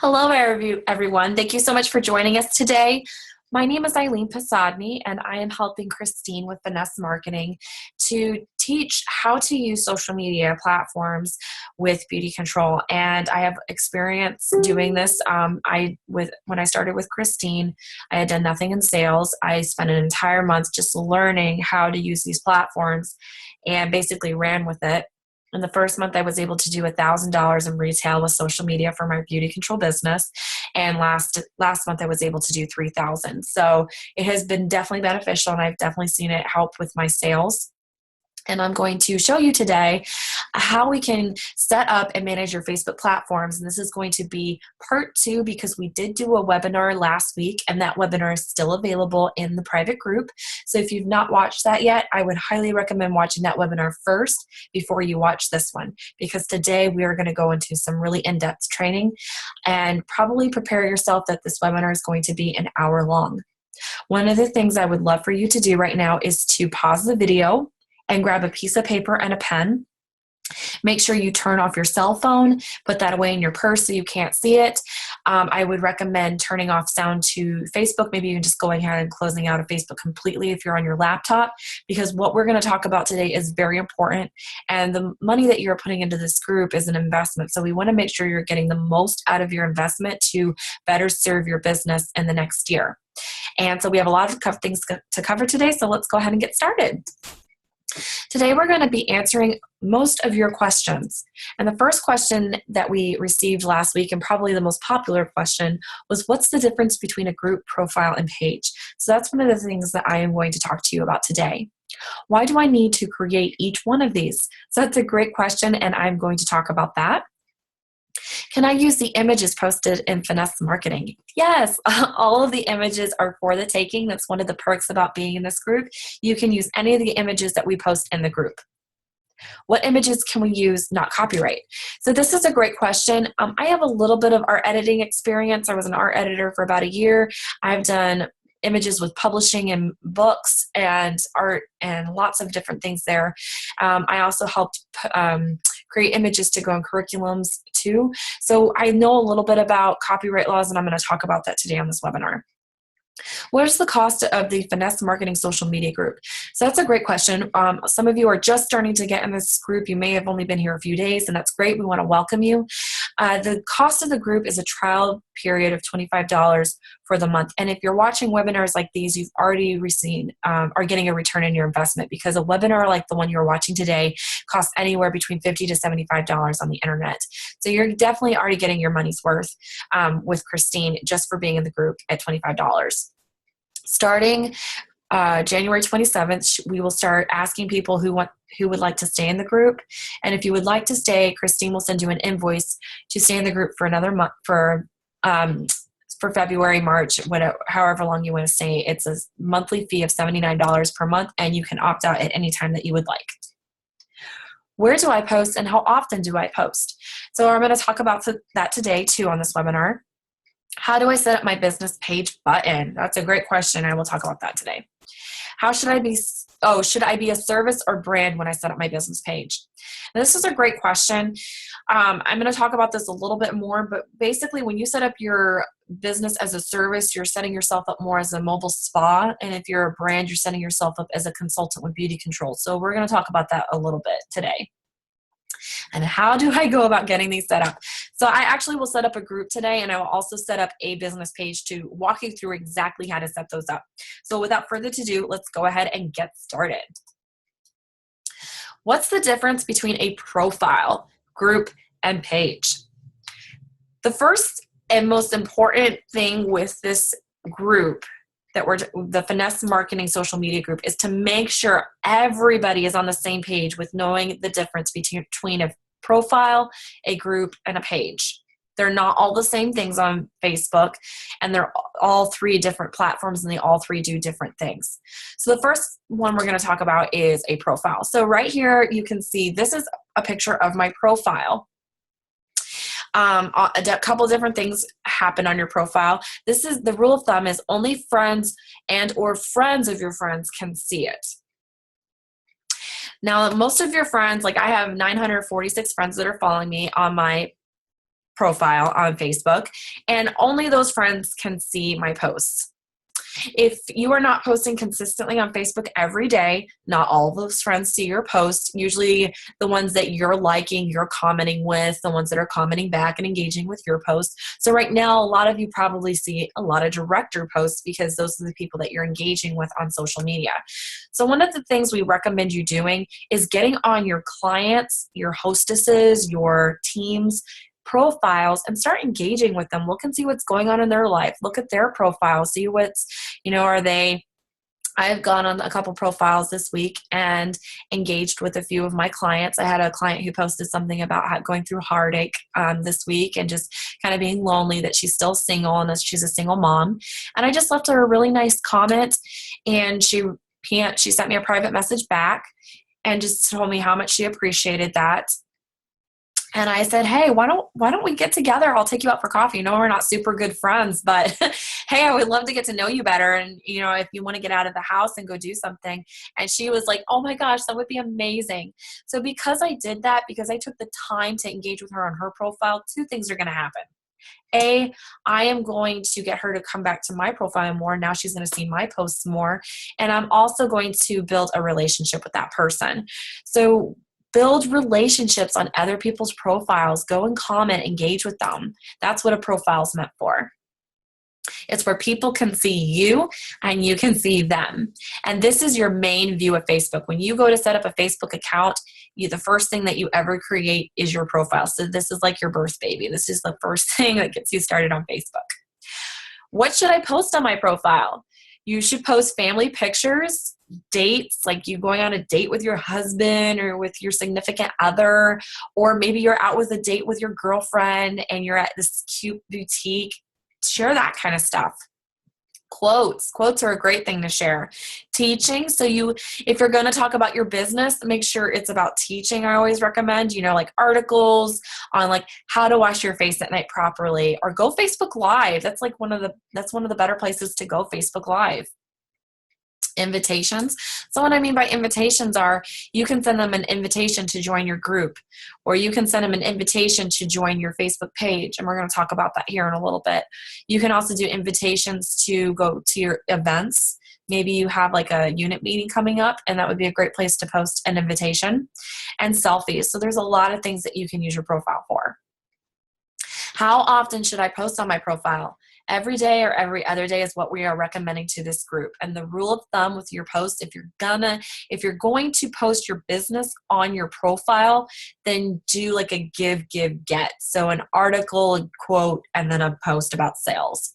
Hello, everyone. Thank you so much for joining us today. My name is Eileen Posadny, and I am helping Christine with Fenice Marketing to teach how to use social media platforms with beauty control. And I have experience doing this. When I started with Christine, I had done nothing in sales. I spent an entire month just learning how to use these platforms, and basically ran with it. In the first month, I was able to do $1,000 in retail with social media for my beauty control business, and last month I was able to do 3,000. So it has been definitely beneficial, and I've definitely seen it help with my sales. And I'm going to show you today how we can set up and manage your Facebook platforms. And this is going to be part 2 because we did do a webinar last week, and that webinar is still available in the private group. So if you've not watched that yet, I would highly recommend watching that webinar first before you watch this one, because today we are going to go into some really in-depth training, and probably prepare yourself that this webinar is going to be an hour long. One of the things I would love for you to do right now is to pause the video and grab a piece of paper and a pen. Make sure you turn off your cell phone, put that away in your purse so you can't see it. I would recommend turning off sound to Facebook, maybe even just going ahead and closing out of Facebook completely if you're on your laptop, because what we're going to talk about today is very important, and the money that you're putting into this group is an investment. So we want to make sure you're getting the most out of your investment to better serve your business in the next year. And so we have a lot of things to cover today, so let's go ahead and get started. Today we're going to be answering most of your questions. And the first question that we received last week, and probably the most popular question, was what's the difference between a group, profile, and page? So that's one of the things that I am going to talk to you about today. Why do I need to create each one of these? So that's a great question, and I'm going to talk about that. Can I use the images posted in Fenice Marketing? Yes, all of the images are for the taking. That's one of the perks about being in this group. You can use any of the images that we post in the group. What images can we use, not copyright? So this is a great question. I have a little bit of art editing experience. I was an art editor for about a year. I've done images with publishing and books and art and lots of different things there. I also helped create images to go in curriculums too. So I know a little bit about copyright laws, and I'm going to talk about that today on this webinar. What is the cost of the Fenice Marketing social media group? So that's a great question. Some of you are just starting to get in this group. You may have only been here a few days, and that's great. We want to welcome you. The cost of the group is a trial period of $25 for the month. And if you're watching webinars like these, you've already received, are getting a return in your investment, because a webinar like the one you're watching today costs anywhere between $50 to $75 on the internet. So you're definitely already getting your money's worth with Christine just for being in the group at $25. Starting January 27th, we will start asking people who would like to stay in the group. And if you would like to stay, Christine will send you an invoice to stay in the group for another month, for February, March, however long you want to stay. It's a monthly fee of $79 per month, and you can opt out at any time that you would like. Where do I post, and how often do I post? So I'm going to talk about that today too on this webinar. How do I set up my business page button? That's a great question. I will talk about that today. How should I be? Should I be a service or brand when I set up my business page? And this is a great question. I'm going to talk about this a little bit more, but basically when you set up your business as a service, you're setting yourself up more as a mobile spa. And if you're a brand, you're setting yourself up as a consultant with beauty control. So we're going to talk about that a little bit today. And how do I go about getting these set up? So I actually will set up a group today, and I will also set up a business page to walk you through exactly how to set those up. So without further ado, let's go ahead and get started. What's the difference between a profile, group, and page? The first and most important thing with this group the Fenice Marketing social media group is to make sure everybody is on the same page with knowing the difference between a profile, a group, and a page. They're not all the same things on Facebook, and they're all 3 different platforms, and they all 3 do different things. So the first one we're going to talk about is a profile. So right here you can see this is a picture of my profile. A couple different things happen on your profile. This is the rule of thumb is only friends and or friends of your friends can see it. Now, most of your friends, like I have 946 friends that are following me on my profile on Facebook, and only those friends can see my posts. If you are not posting consistently on Facebook every day, not all of those friends see your posts. Usually the ones that you're liking, you're commenting with, the ones that are commenting back and engaging with your posts. So right now, a lot of you probably see a lot of director posts because those are the people that you're engaging with on social media. So one of the things we recommend you doing is getting on your clients, your hostesses, your teams, profiles and start engaging with them. Look and see what's going on in their life. Look at their profile. See what's, I've gone on a couple profiles this week and engaged with a few of my clients. I had a client who posted something about going through heartache this week and just kind of being lonely, that she's still single and that she's a single mom. And I just left her a really nice comment, and she sent me a private message back and just told me how much she appreciated that. And I said, hey, why don't we get together? I'll take you out for coffee. We're not super good friends, but hey, I would love to get to know you better. And, if you want to get out of the house and go do something. And she was like, oh my gosh, that would be amazing. So because I did that, because I took the time to engage with her on her profile, two things are going to happen. A, I am going to get her to come back to my profile more. Now she's going to see my posts more. And I'm also going to build a relationship with that person. So build relationships on other people's profiles. Go and comment, engage with them. That's what a profile is meant for. It's where people can see you and you can see them. And this is your main view of Facebook. When you go to set up a Facebook account, the first thing that you ever create is your profile. So this is like your birth baby. This is the first thing that gets you started on Facebook. What should I post on my profile? You should post family pictures, dates, like you going on a date with your husband or with your significant other, or maybe you're out with a date with your girlfriend and you're at this cute boutique. Share that kind of stuff. Quotes are a great thing to share. Teaching. So if you're going to talk about your business, make sure it's about teaching. I always recommend, like articles on like how to wash your face at night properly, or go Facebook Live. That's one of the better places to go, Facebook Live. Invitations. So what I mean by invitations are, you can send them an invitation to join your group, or you can send them an invitation to join your Facebook page. And we're going to talk about that here in a little bit. You can also do invitations to go to your events. Maybe you have like a unit meeting coming up, and that would be a great place to post an invitation. And selfies. So there's a lot of things that you can use your profile for. How often should I post on my profile? Every day or every other day is what we are recommending to this group. And the rule of thumb with your post, if you're going to post your business on your profile, then do like a give, get. So an article, a quote, and then a post about sales.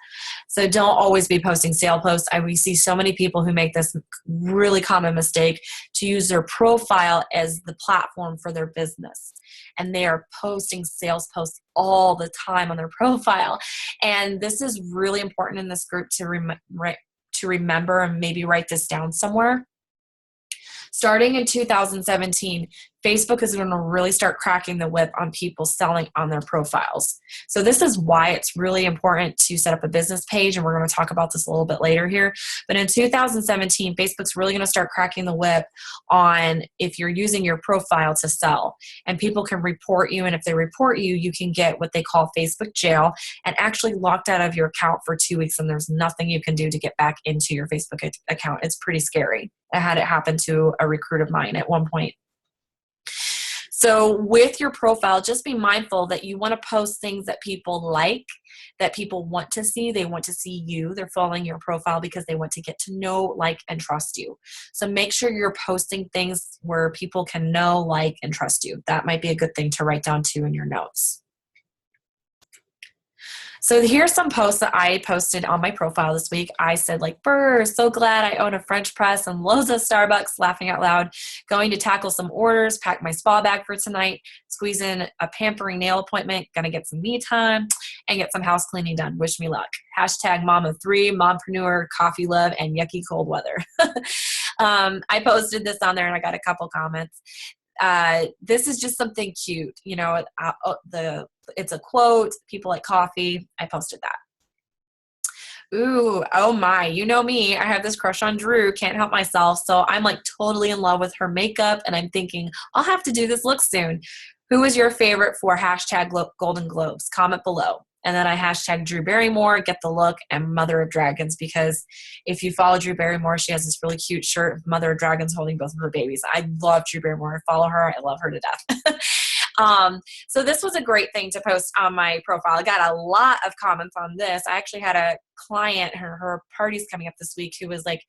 So don't always be posting sale posts. We see so many people who make this really common mistake to use their profile as the platform for their business. And they are posting sales posts all the time on their profile. And this is really important in this group to remember, and maybe write this down somewhere. Starting in 2017, Facebook is going to really start cracking the whip on people selling on their profiles. So this is why it's really important to set up a business page, and we're going to talk about this a little bit later here. But in 2017, Facebook's really going to start cracking the whip on if you're using your profile to sell. And people can report you, and if they report you, you can get what they call Facebook jail and actually locked out of your account for 2 weeks, and there's nothing you can do to get back into your Facebook account. It's pretty scary. I had it happen to a recruit of mine at one point. So with your profile, just be mindful that you want to post things that people like, that people want to see. They want to see you. They're following your profile because they want to get to know, like, and trust you. So make sure you're posting things where people can know, like, and trust you. That might be a good thing to write down too in your notes. So here's some posts that I posted on my profile this week. I said, like, brr, so glad I own a French press and loads of Starbucks, laughing out loud, going to tackle some orders, pack my spa bag for tonight, squeeze in a pampering nail appointment, gonna get some me time, and get some house cleaning done. Wish me luck. Hashtag mom of 3, mompreneur, coffee love, and yucky cold weather. I posted this on there and I got a couple comments. This is just something cute. It's a quote. People like coffee. I posted that. Ooh, oh my, you know me. I have this crush on Drew. Can't help myself. So I'm like totally in love with her makeup, and I'm thinking I'll have to do this look soon. Who is your favorite for hashtag Golden Globes? Comment below. And then I hashtag Drew Barrymore, Get the Look, and Mother of Dragons, because if you follow Drew Barrymore, she has this really cute shirt of Mother of Dragons holding both of her babies. I love Drew Barrymore. I follow her. I love her to death. So this was a great thing to post on my profile. I got a lot of comments on this. I actually had a client, her party's coming up this week, who was like,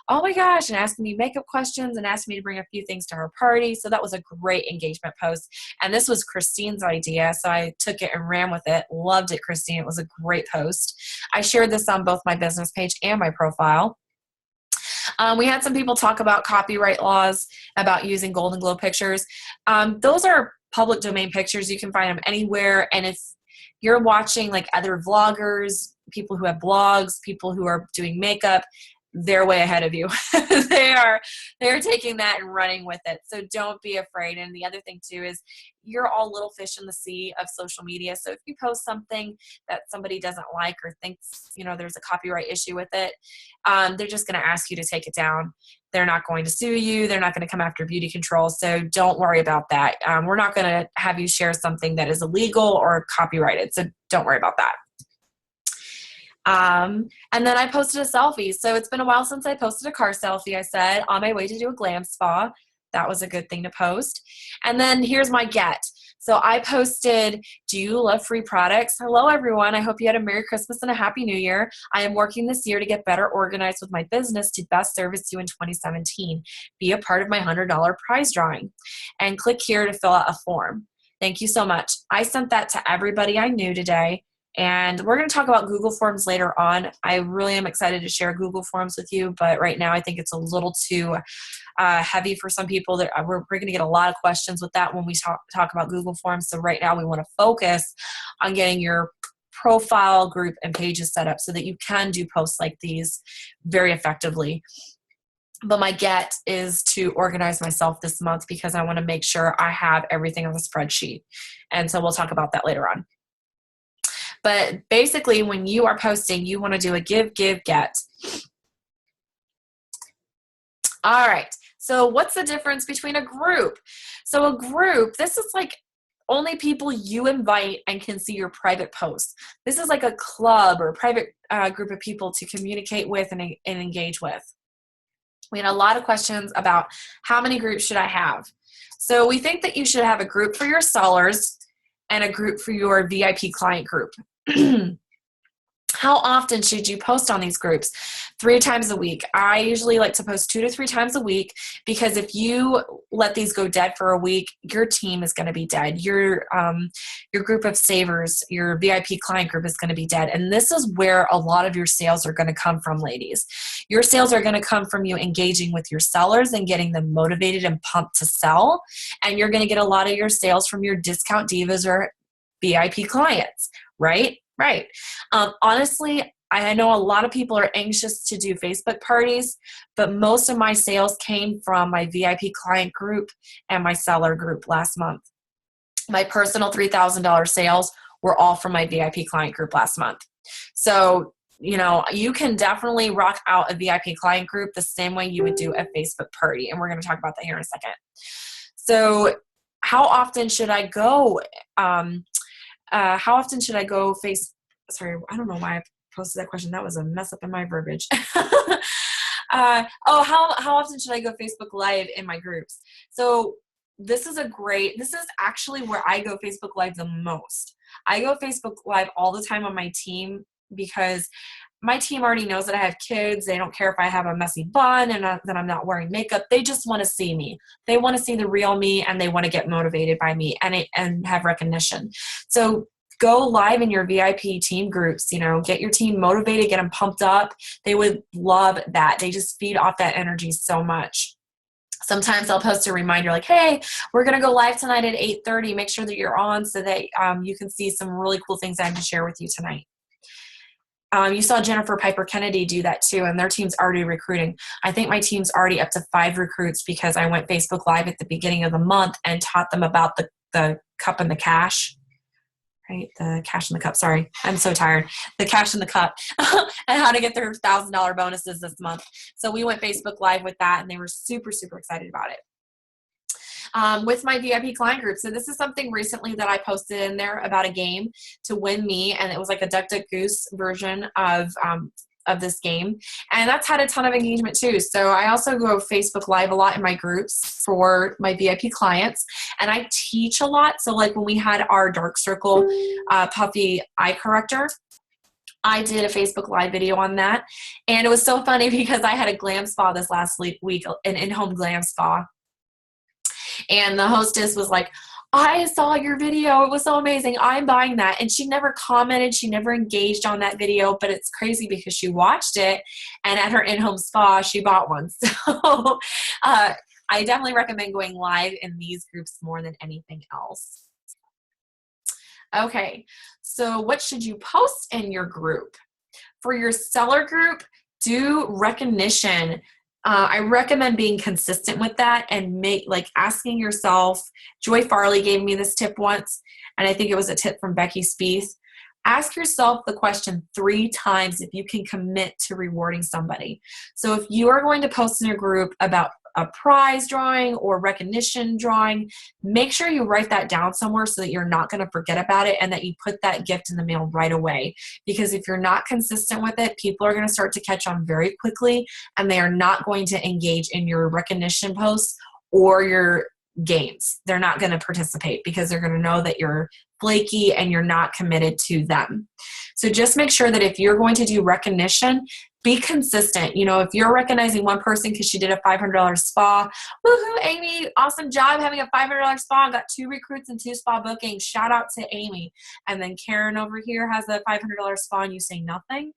oh my gosh, and asking me makeup questions and asked me to bring a few things to her party. So that was a great engagement post. And this was Christine's idea. So I took it and ran with it. Loved it, Christine. It was a great post. I shared this on both my business page and my profile. We had some people talk about copyright laws, about using Golden Globe pictures. Those are public domain pictures. You can find them anywhere. And if you're watching like other vloggers, people who have blogs, people who are doing makeup, they're way ahead of you. They're taking that and running with it. So don't be afraid. And the other thing too is you're all little fish in the sea of social media. So if you post something that somebody doesn't like or thinks, there's a copyright issue with it, they're just going to ask you to take it down. They're not going to sue you. They're not going to come after beauty control. So don't worry about that. We're not going to have you share something that is illegal or copyrighted. So don't worry about that. And then I posted a selfie. So it's been a while since I posted a car selfie. I said, on my way to do a glam spa. That was a good thing to post. And then here's my get. So I posted, do you love free products? Hello, everyone. I hope you had a Merry Christmas and a Happy New Year. I am working this year to get better organized with my business to best service you in 2017. Be a part of my $100 prize drawing. And click here to fill out a form. Thank you so much. I sent that to everybody I knew today. And we're going to talk about Google Forms later on. I really am excited to share Google Forms with you, but right now I think it's a little too heavy for some people. That we're going to get a lot of questions with that when we talk about Google Forms. So right now we want to focus on getting your profile, group, and pages set up so that you can do posts like these very effectively. But my get is to organize myself this month because I want to make sure I have everything on the spreadsheet. And so we'll talk about that later on. But basically, when you are posting, you want to do a give, give, get. All right. So what's the difference between a group? So a group, this is like only people you invite and can see your private posts. This is like a club or a private group of people to communicate with and engage with. We had a lot of questions about how many groups should I have. So we think that you should have a group for your sellers and a group for your VIP client group. How often should you post on these groups? 3 times a week. I usually like to post 2 to 3 times a week because if you let these go dead for a week, your team is going to be dead. Your group of savers, your VIP client group is going to be dead. And this is where a lot of your sales are going to come from, ladies. Your sales are going to come from you engaging with your sellers and getting them motivated and pumped to sell. And you're going to get a lot of your sales from your discount divas or VIP clients, right? Right. Honestly, I know a lot of people are anxious to do Facebook parties, but most of my sales came from my VIP client group and my seller group last month. My personal $3,000 sales were all from my VIP client group last month. So, you can definitely rock out a VIP client group the same way you would do a Facebook party. And we're going to talk about that here in a second. So how often should I go? How often should I go sorry, I don't know why I posted that question. That was a mess up in my verbiage. How often should I go Facebook Live in my groups? So this is actually where I go Facebook Live the most. I go Facebook Live all the time on my team because my team already knows that I have kids. They don't care if I have a messy bun and that I'm not wearing makeup. They just want to see me. They want to see the real me and they want to get motivated by me and have recognition. So go live in your VIP team groups, get your team motivated, get them pumped up. They would love that. They just feed off that energy so much. Sometimes I'll post a reminder like, hey, we're going to go live tonight at 8:30. Make sure that you're on so that you can see some really cool things I have to share with you tonight. You saw Jennifer Piper Kennedy do that too, and their team's already recruiting. I think my team's already up to 5 recruits because I went Facebook Live at the beginning of the month and taught them about the cup and the cash. Right? The cash in the cup. Sorry. I'm so tired. The cash in the cup and how to get their $1,000 bonuses this month. So we went Facebook Live with that and they were super, super excited about it. with my VIP client group. So this is something recently that I posted in there about a game to win me, and it was like a Duck Duck Goose version of this game, and that's had a ton of engagement too. So I also go Facebook Live a lot in my groups for my VIP clients, and I teach a lot. So like when we had our dark circle puffy eye corrector, I did a Facebook Live video on that, and it was so funny because I had a glam spa this last week, an in-home glam spa, and the hostess was like, I saw your video. It was so amazing. I'm buying that. And she never commented. She never engaged on that video, but it's crazy because she watched it, and at her in-home spa, she bought one. So I definitely recommend going live in these groups more than anything else. Okay, so what should you post in your group? For your seller group, do recognition. I recommend being consistent with that and asking yourself. Joy Farley gave me this tip once, and I think it was a tip from Becky Spieth. Ask yourself the question 3 times if you can commit to rewarding somebody. So if you are going to post in your group about a prize drawing or recognition drawing, make sure you write that down somewhere so that you're not going to forget about it and that you put that gift in the mail right away. Because if you're not consistent with it, people are going to start to catch on very quickly, and they are not going to engage in your recognition posts or your games. They're not going to participate because they're going to know that you're flaky and you're not committed to them. So just make sure that if you're going to do recognition, be consistent. You know, if you're recognizing one person because she did a $500 spa, woohoo, Amy, awesome job having a $500 spa. Got 2 recruits and 2 spa bookings. Shout out to Amy. And then Karen over here has a $500 spa and you say nothing.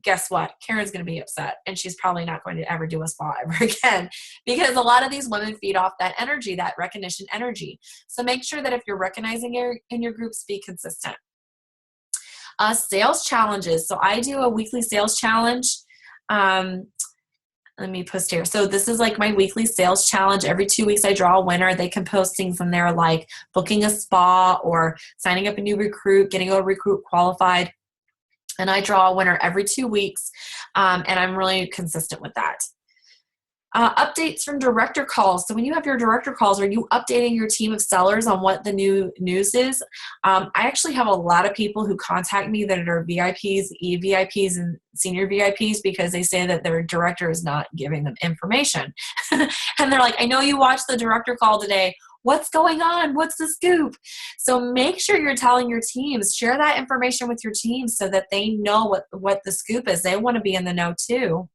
Guess what? Karen's going to be upset, and she's probably not going to ever do a spa ever again, because a lot of these women feed off that energy, that recognition energy. So make sure that if you're recognizing in your groups, be consistent. Sales challenges. So I do a weekly sales challenge. Let me post here. So this is like my weekly sales challenge. Every 2 weeks I draw a winner. They can post things in there like booking a spa or signing up a new recruit, getting a recruit qualified. And I draw a winner every 2 weeks, and I'm really consistent with that. Updates from director calls. So when you have your director calls, are you updating your team of sellers on what the new news is? I actually have a lot of people who contact me that are VIPs, EVIPs, and senior VIPs because they say that their director is not giving them information. And they're like, I know you watched the director call today. What's going on? What's the scoop? So make sure you're telling your teams, share that information with your teams so that they know what the scoop is. They want to be in the know too.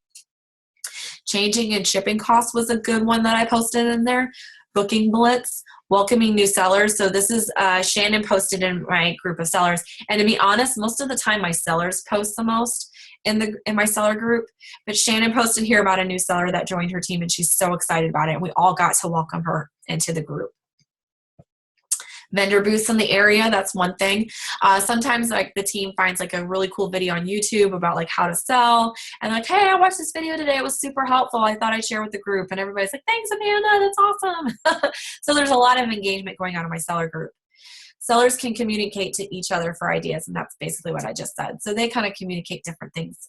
Changing and shipping costs was a good one that I posted in there. Booking blitz, welcoming new sellers. So this is Shannon posted in my group of sellers. And to be honest, most of the time my sellers post the most in my seller group. But Shannon posted here about a new seller that joined her team, and she's so excited about it. And we all got to welcome her into the group. Vendor booths in the area, that's one thing. Sometimes like the team finds like a really cool video on YouTube about like how to sell, and like, hey, I watched this video today, it was super helpful, I thought I'd share with the group, and everybody's like, thanks Amanda, that's awesome. So there's a lot of engagement going on in my seller group. Sellers can communicate to each other for ideas, and that's basically what I just said. So they kind of communicate different things.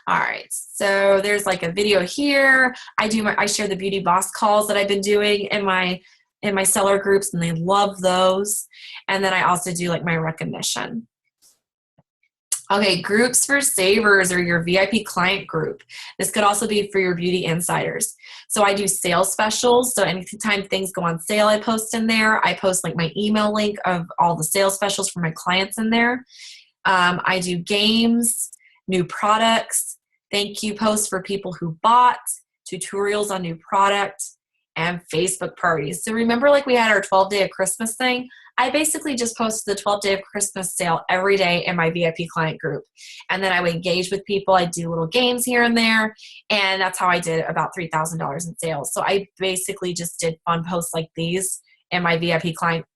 All right, so there's like a video here. I share the beauty boss calls that I've been doing in my seller groups, and they love those. And then I also do like my recognition. Okay, groups for savers or your VIP client group. This could also be for your beauty insiders. So I do sales specials. So anytime things go on sale, I post in there. I post like my email link of all the sales specials for my clients in there. I do games, new products, thank you posts for people who bought, tutorials on new products, and Facebook parties. So remember like we had our 12 day of Christmas thing? I basically just posted the 12 day of Christmas sale every day in my VIP client group. And then I would engage with people. I'd do little games here and there. And that's how I did about $3,000 in sales. So I basically just did fun posts like these in my VIP client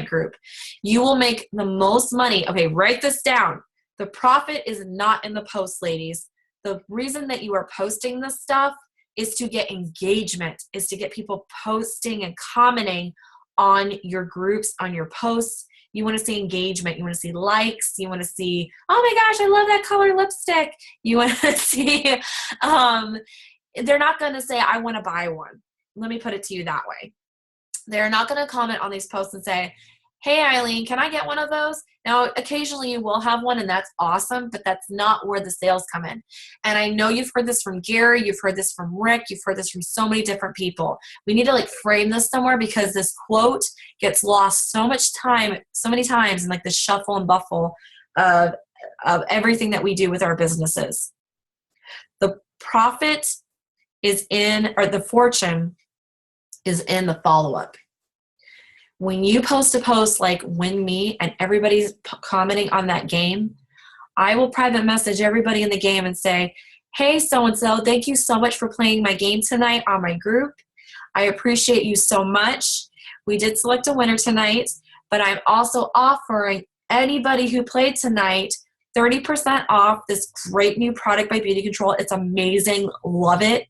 group. You will make the most money. Okay, write this down. The profit is not in the post, ladies. The reason that you are posting this stuff is to get engagement, is to get people posting and commenting on your groups, on your posts. You want to see engagement. You want to see likes. You want to see, oh my gosh, I love that color lipstick. You want to see, they're not going to say, I want to buy one. Let me put it to you that way. They're not going to comment on these posts and say, hey, Eileen, can I get one of those? Now, occasionally you will have one, and that's awesome, but that's not where the sales come in. And I know you've heard this from Gary, you've heard this from Rick, you've heard this from so many different people. We need to like frame this somewhere, because this quote gets lost so many times in like the shuffle and buffle of everything that we do with our businesses. The profit is in, or the fortune is in the follow-up. When you post a post like win me and everybody's commenting on that game, I will private message everybody in the game and say, hey, so-and-so, thank you so much for playing my game tonight on my group. I appreciate you so much. We did select a winner tonight, but I'm also offering anybody who played tonight 30% off this great new product by Beauty Control. It's amazing. Love it.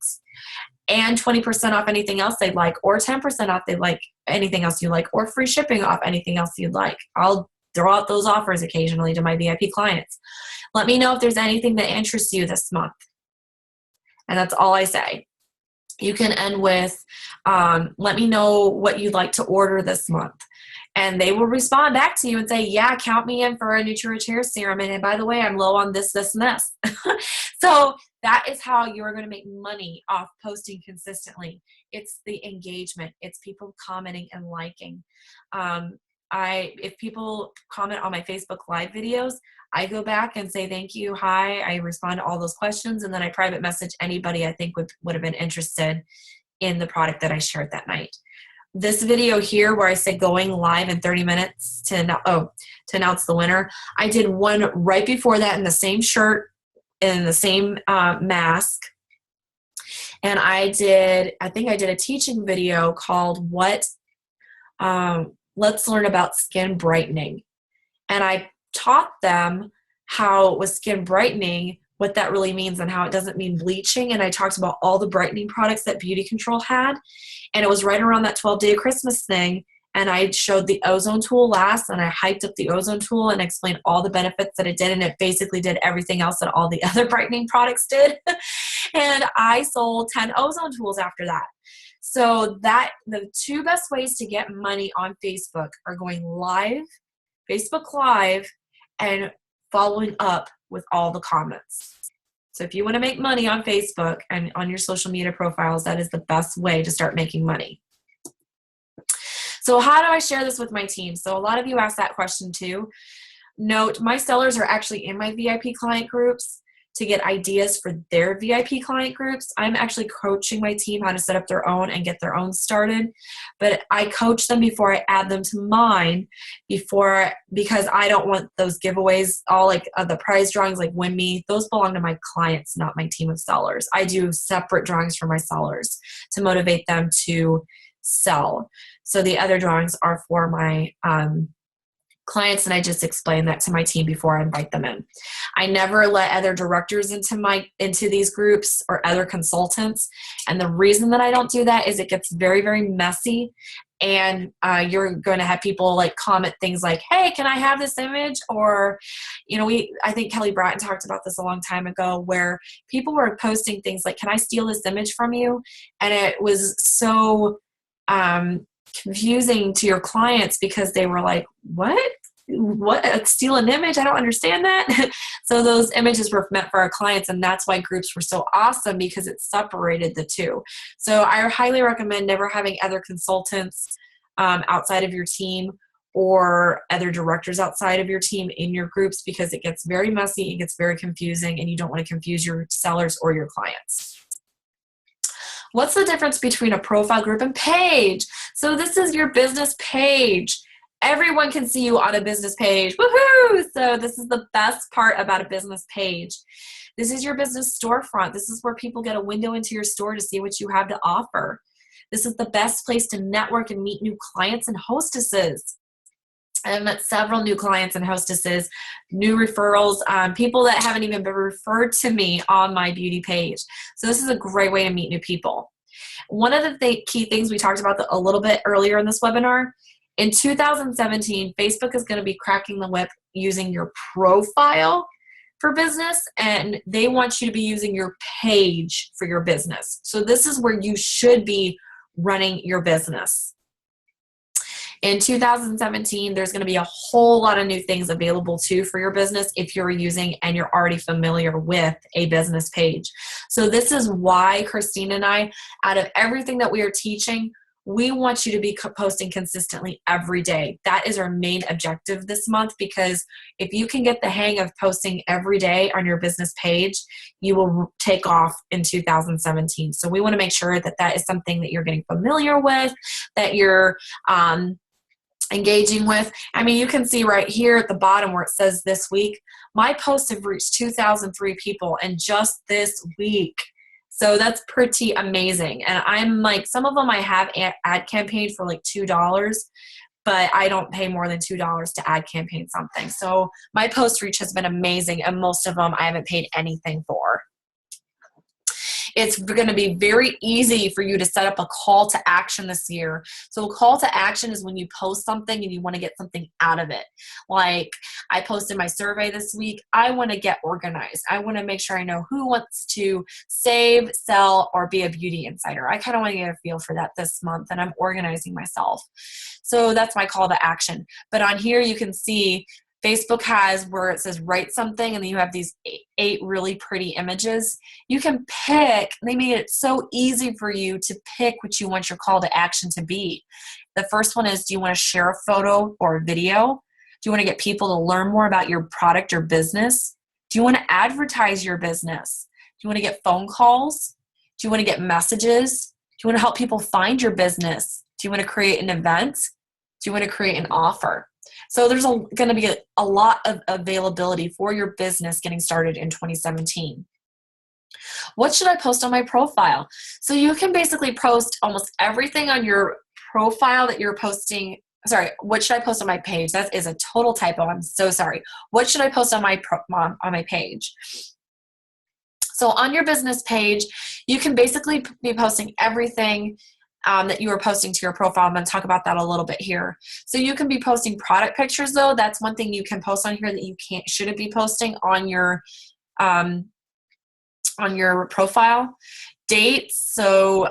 And 20% off anything else they'd like, or 10% off they'd like anything else you like, or free shipping off anything else you'd like. I'll throw out those offers occasionally to my VIP clients. Let me know if there's anything that interests you this month. And that's all I say. You can end with, let me know what you'd like to order this month. And they will respond back to you and say, yeah, count me in for a Nutrirepair serum. And by the way, I'm low on this, this, and this. So that is how you're going to make money off posting consistently. It's the engagement. It's people commenting and liking. If people comment on my Facebook Live videos, I go back and say thank you, hi. I respond to all those questions, and then I private message anybody I think would have been interested in the product that I shared that night. This video here where I said going live in 30 minutes to announce the winner, I did one right before that in the same shirt and the same mask. And I think I did a teaching video called Let's Learn About Skin Brightening. And I taught them how with skin brightening, what that really means and how it doesn't mean bleaching. And I talked about all the brightening products that Beauty Control had. And it was right around that 12-day Christmas thing. And I showed the ozone tool last, and I hyped up the ozone tool and explained all the benefits that it did. And it basically did everything else that all the other brightening products did. And I sold 10 ozone tools after that. So the two best ways to get money on Facebook are going live, Facebook Live, and following up with all the comments. So if you want to make money on Facebook and on your social media profiles, that is the best way to start making money. So how do I share this with my team? So a lot of you asked that question too. Note, my sellers are actually in my VIP client groups to get ideas for their VIP client groups. I'm actually coaching my team how to set up their own and get their own started. But I coach them before I add them to mine because I don't want those giveaways, all like the prize drawings like Win Me. Those belong to my clients, not my team of sellers. I do separate drawings for my sellers to motivate them to sell. So the other drawings are for my clients, and I just explain that to my team before I invite them in. I never let other directors into these groups or other consultants, and the reason that I don't do that is it gets very, very messy, and you're going to have people like comment things like, hey, can I have this image? Or, I think Kelly Bratton talked about this a long time ago, where people were posting things like, can I steal this image from you? And it was so confusing to your clients because they were like, what, steal an image? I don't understand that. So those images were meant for our clients, and that's why groups were so awesome, because it separated the two. So I highly recommend never having other consultants outside of your team or other directors outside of your team in your groups, because it gets very messy, it gets very confusing, and you don't want to confuse your sellers or your clients. What's the difference between a profile group and page? So this is your business page. Everyone can see you on a business page. Woohoo! So this is the best part about a business page. This is your business storefront. This is where people get a window into your store to see what you have to offer. This is the best place to network and meet new clients and hostesses. I've met several new clients and hostesses, new referrals, people that haven't even been referred to me on my beauty page. So this is a great way to meet new people. One of the key things we talked about a little bit earlier in this webinar, in 2017, Facebook is going to be cracking the whip using your profile for business, and they want you to be using your page for your business. So this is where you should be running your business. In 2017, there's going to be a whole lot of new things available too for your business if you're using and you're already familiar with a business page. So this is why Christine and I, out of everything that we are teaching, we want you to be posting consistently every day. That is our main objective this month, because if you can get the hang of posting every day on your business page, you will take off in 2017. So we want to make sure that that is something that you're getting familiar with, that you're engaging with. I mean, you can see right here at the bottom where it says this week, my posts have reached 2,003 people in just this week. So that's pretty amazing. And I'm like, some of them I have ad campaign for like $2, but I don't pay more than $2 to ad campaign something. So my post reach has been amazing, and most of them I haven't paid anything for. It's going to be very easy for you to set up a call to action this year. So a call to action is when you post something and you want to get something out of it. Like I posted my survey this week. I want to get organized. I want to make sure I know who wants to save, sell, or be a beauty insider. I kind of want to get a feel for that this month, and I'm organizing myself. So that's my call to action. But on here you can see Facebook has where it says write something, and then you have these 8 really pretty images. You can pick, they made it so easy for you to pick what you want your call to action to be. The first one is, do you want to share a photo or a video? Do you want to get people to learn more about your product or business? Do you want to advertise your business? Do you want to get phone calls? Do you want to get messages? Do you want to help people find your business? Do you want to create an event? Do you want to create an offer? So there's going to be a lot of availability for your business getting started in 2017. What should I post on my profile? So you can basically post almost everything on your profile that you're posting. Sorry, what should I post on my page? That is a total typo. I'm so sorry. What should I post on my page? So on your business page, you can basically be posting everything that you are posting to your profile. I'm going to talk about that a little bit here. So you can be posting product pictures, though. That's one thing you can post on here that you shouldn't be posting on your profile. Dates, so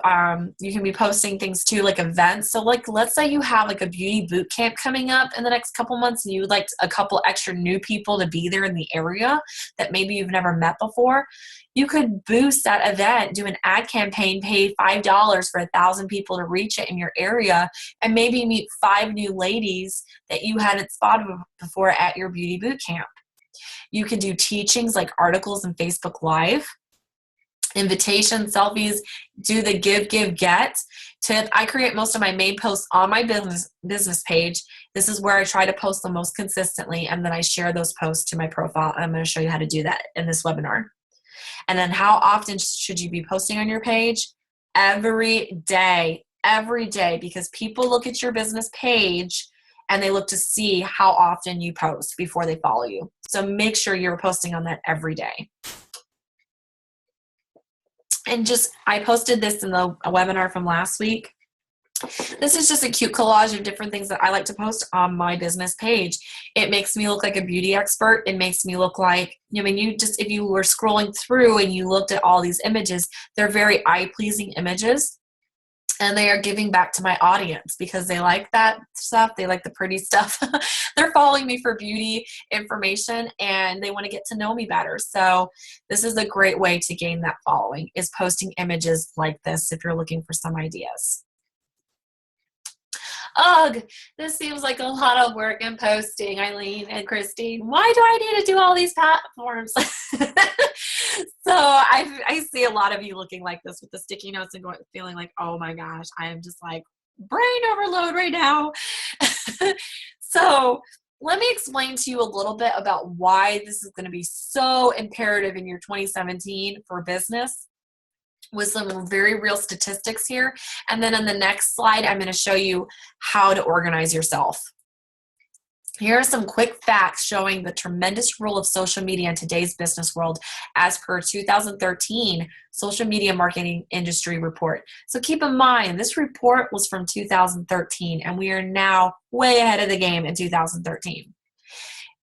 you can be posting things too, like events. So like, let's say you have like a beauty boot camp coming up in the next couple months, and you would like a couple extra new people to be there in the area that maybe you've never met before. You could boost that event, do an ad campaign, pay $5 for 1,000 people to reach it in your area, and maybe meet 5 new ladies that you hadn't spotted before at your beauty boot camp. You can do teachings like articles and Facebook Live. Invitation, selfies, do the give, get tip. I create most of my main posts on my business page. This is where I try to post the most consistently, and then I share those posts to my profile. I'm going to show you how to do that in this webinar. And then how often should you be posting on your page? Every day, because people look at your business page and they look to see how often you post before they follow you. So make sure you're posting on that every day. And I posted this in the webinar from last week. This is just a cute collage of different things that I like to post on my business page. It makes me look like a beauty expert. It makes me look like, if you were scrolling through and you looked at all these images, they're very eye-pleasing images. And they are giving back to my audience because they like that stuff. They like the pretty stuff. They're following me for beauty information, and they want to get to know me better. So this is a great way to gain that following, is posting images like this if you're looking for some ideas. Ugh, this seems like a lot of work in posting, Eileen and Christine. Why do I need to do all these platforms? So I see a lot of you looking like this with the sticky notes and feeling like, oh my gosh, I am just like brain overload right now. So let me explain to you a little bit about why this is going to be so imperative in your 2017 for business, with some very real statistics here. And then on the next slide, I'm going to show you how to organize yourself. Here are some quick facts showing the tremendous role of social media in today's business world as per 2013 Social Media Marketing Industry Report. So keep in mind, this report was from 2013, and we are now way ahead of the game in 2013.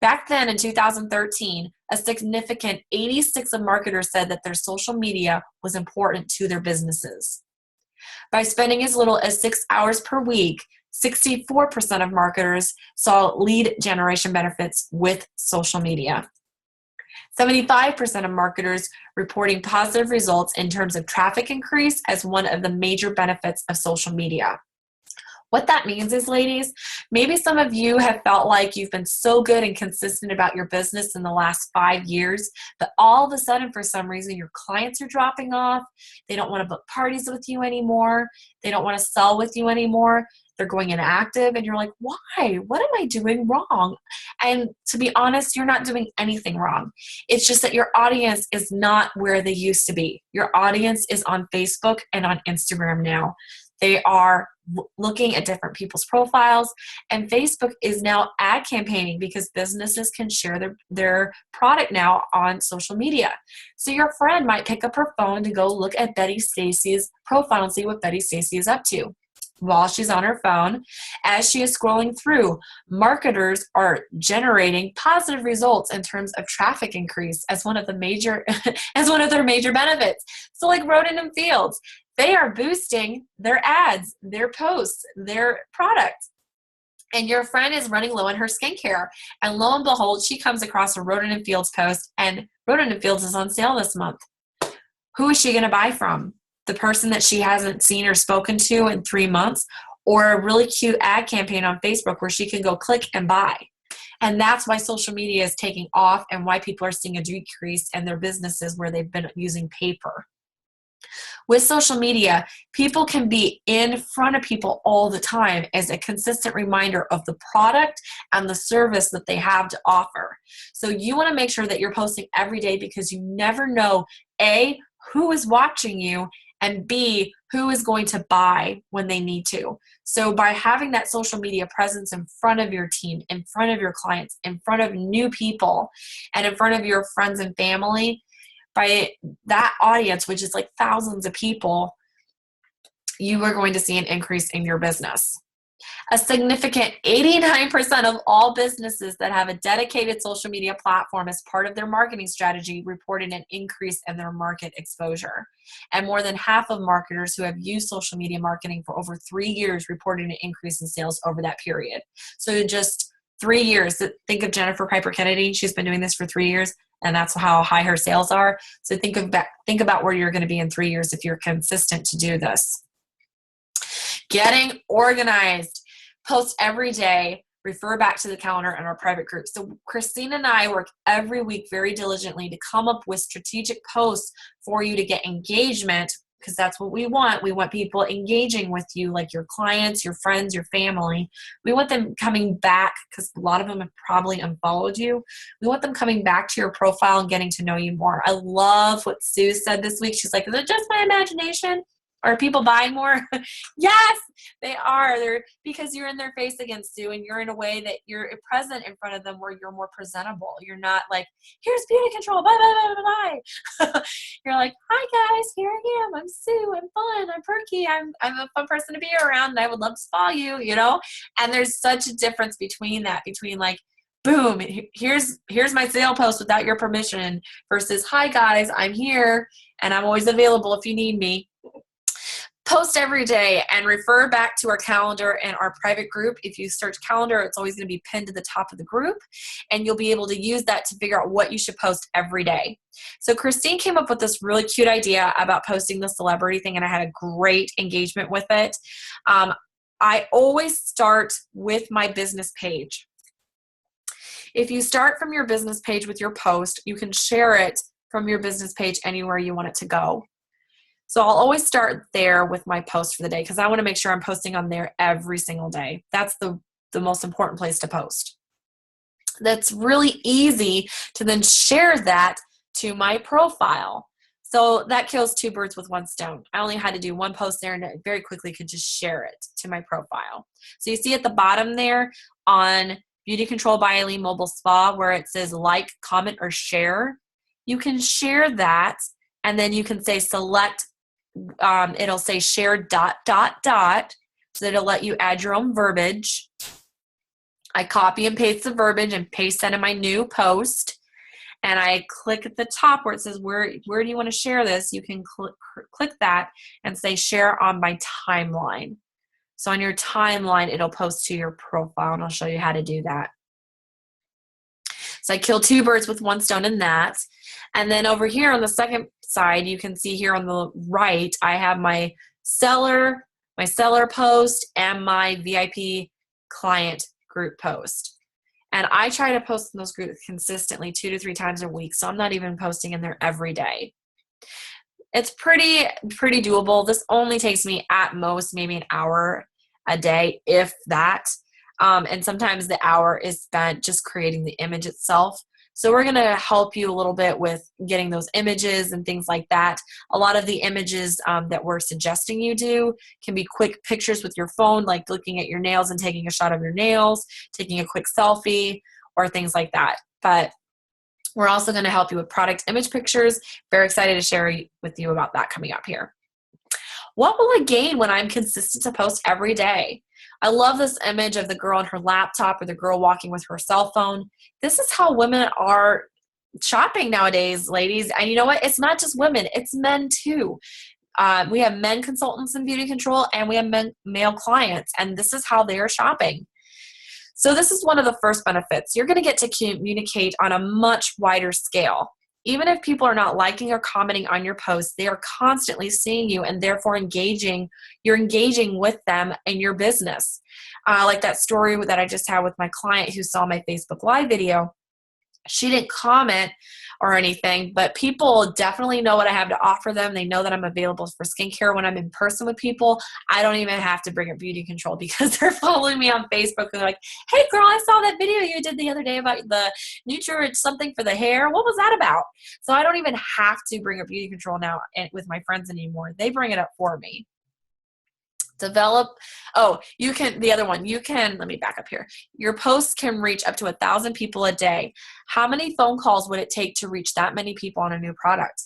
Back then in 2013, a significant 86% of marketers said that their social media was important to their businesses. By spending as little as 6 hours per week, 64% of marketers saw lead generation benefits with social media. 75% of marketers reporting positive results in terms of traffic increase as one of the major benefits of social media. What that means is, ladies, maybe some of you have felt like you've been so good and consistent about your business in the last 5 years, but all of a sudden, for some reason, your clients are dropping off. They don't want to book parties with you anymore. They don't want to sell with you anymore. They're going inactive, and you're like, why? What am I doing wrong? And to be honest, you're not doing anything wrong. It's just that your audience is not where they used to be. Your audience is on Facebook and on Instagram now. They are looking at different people's profiles, and Facebook is now ad campaigning because businesses can share their product now on social media. So your friend might pick up her phone to go look at Betty Stacy's profile and see what Betty Stacy is up to. While she's on her phone, as she is scrolling through, marketers are generating positive results in terms of traffic increase as one of their major benefits. So like Roden and Fields, they are boosting their ads, their posts, their products. And your friend is running low on her skincare. And lo and behold, she comes across a Roden and Fields post, and Roden and Fields is on sale this month. Who is she going to buy from? The person that she hasn't seen or spoken to in 3 months, or a really cute ad campaign on Facebook where she can go click and buy. And that's why social media is taking off and why people are seeing a decrease in their businesses where they've been using paper. With social media, people can be in front of people all the time as a consistent reminder of the product and the service that they have to offer. So you want to make sure that you're posting every day because you never know, A, who is watching you, and B, who is going to buy when they need to. So by having that social media presence in front of your team, in front of your clients, in front of new people, and in front of your friends and family, by that audience, which is like thousands of people, you are going to see an increase in your business. A significant 89% of all businesses that have a dedicated social media platform as part of their marketing strategy reported an increase in their market exposure. And more than half of marketers who have used social media marketing for over 3 years reported an increase in sales over that period. So in just 3 years, think of Jennifer Piper Kennedy. She's been doing this for 3 years, and that's how high her sales are. So think about where you're going to be in 3 years if you're consistent to do this. Getting organized. Post every day, refer back to the calendar and our private group. So Christine and I work every week very diligently to come up with strategic posts for you to get engagement, because that's what we want. We want people engaging with you, like your clients, your friends, your family. We want them coming back, because a lot of them have probably unfollowed you. We want them coming back to your profile and getting to know you more. I love what Sue said this week. She's like, is it just my imagination? Are people buying more? Yes, they are. They're because you're in their face again, Sue, and you're in a way that you're present in front of them where you're more presentable. You're not like, here's beauty control, bye, bye, bye, bye, bye. You're like, hi, guys, here I am. I'm Sue. I'm fun. I'm perky. I'm a fun person to be around, and I would love to follow you, you know? And there's such a difference between that, between like, boom, here's my sale post without your permission versus, hi, guys, I'm here, and I'm always available if you need me. Post every day and refer back to our calendar and our private group. If you search calendar, it's always going to be pinned to the top of the group, and you'll be able to use that to figure out what you should post every day. So Christine came up with this really cute idea about posting the celebrity thing, and I had a great engagement with it. I always start with my business page. If you start from your business page with your post, you can share it from your business page anywhere you want it to go. So I'll always start there with my post for the day because I want to make sure I'm posting on there every single day. That's the most important place to post. That's really easy to then share that to my profile. So that kills 2 birds with 1 stone. I only had to do 1 post there and I very quickly could just share it to my profile. So you see at the bottom there on Beauty Control by Eileen Mobile Spa where it says like, comment, or share. You can share that and then you can say select. It'll say share ... so that it'll let you add your own verbiage. I copy and paste the verbiage and paste that in my new post. And I click at the top where it says, where do you want to share this? You can click that and say share on my timeline. So on your timeline, it'll post to your profile, and I'll show you how to do that. So I killed two birds with one stone in that. And then over here on the second side, you can see here on the right, I have my seller post and my VIP client group post. And I try to post in those groups consistently 2 to 3 times a week. So I'm not even posting in there every day. It's pretty doable. This only takes me at most maybe an hour a day, if that. And sometimes the hour is spent just creating the image itself. So we're going to help you a little bit with getting those images and things like that. A lot of the images that we're suggesting you do can be quick pictures with your phone, like looking at your nails and taking a shot of your nails, taking a quick selfie, or things like that. But we're also going to help you with product image pictures. Very excited to share with you about that coming up here. What will I gain when I'm consistent to post every day? I love this image of the girl on her laptop or the girl walking with her cell phone. This is how women are shopping nowadays, ladies. And you know what? It's not just women, it's men too. We have men consultants in beauty control, and we have male clients, and this is how they are shopping. So this is one of the first benefits. You're going to get to communicate on a much wider scale. Even if people are not liking or commenting on your posts, they are constantly seeing you and therefore engaging. You're engaging with them in your business. Like that story that I just had with my client who saw my Facebook Live video. She didn't comment or anything, but people definitely know what I have to offer them. They know that I'm available for skincare when I'm in person with people. I don't even have to bring up beauty control because they're following me on Facebook and they're like, hey girl, I saw that video you did the other day about the Nutrient something for the hair. What was that about? So I don't even have to bring up beauty control now with my friends anymore. They bring it up for me. You can, let me back up here. Your posts can reach up to 1,000 people a day. How many phone calls would it take to reach that many people on a new product?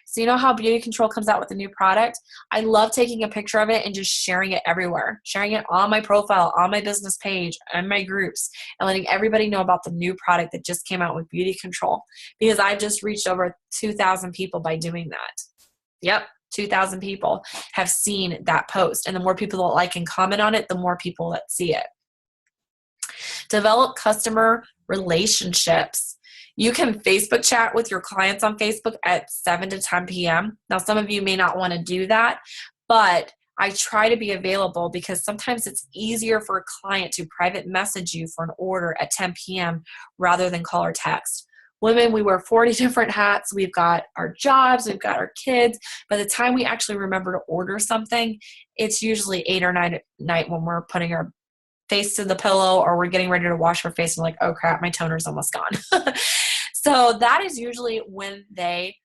So you know how beauty control comes out with a new product? I love taking a picture of it and just sharing it everywhere, sharing it on my profile, on my business page, and my groups, and letting everybody know about the new product that just came out with beauty control, because I've just reached over 2,000 people by doing that. Yep. 2,000 people have seen that post. And the more people that like and comment on it, the more people that see it. Develop customer relationships. You can Facebook chat with your clients on Facebook at 7 to 10 p.m. Now, some of you may not want to do that, but I try to be available because sometimes it's easier for a client to private message you for an order at 10 p.m. rather than call or text. Women, we wear 40 different hats. We've got our jobs, we've got our kids. By the time we actually remember to order something, it's usually 8 or 9 at night when we're putting our face to the pillow or we're getting ready to wash our face and we're like, oh crap, my toner's almost gone. So that is usually when they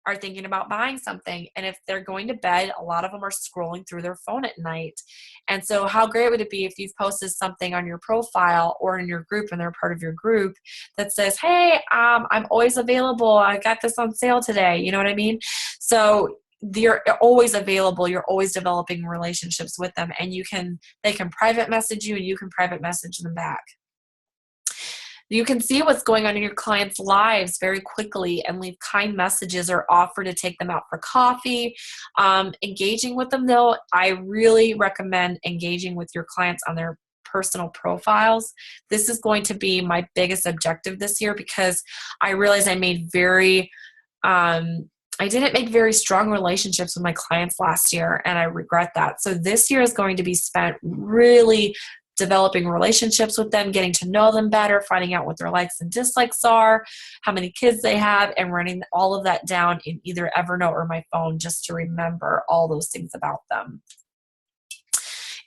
are thinking about buying something. And if they're going to bed, a lot of them are scrolling through their phone at night. And so how great would it be if you've posted something on your profile or in your group and they're part of your group that says, hey, I'm always available. I got this on sale today. You know what I mean? So you're always available. You're always developing relationships with them, and they can private message you and you can private message them back. You can see what's going on in your clients' lives very quickly and leave kind messages or offer to take them out for coffee. Engaging with them, though, I really recommend engaging with your clients on their personal profiles. This is going to be my biggest objective this year because I realized I didn't make very strong relationships with my clients last year, and I regret that. So this year is going to be spent really developing relationships with them, getting to know them better, finding out what their likes and dislikes are, how many kids they have, and writing all of that down in either Evernote or my phone just to remember all those things about them.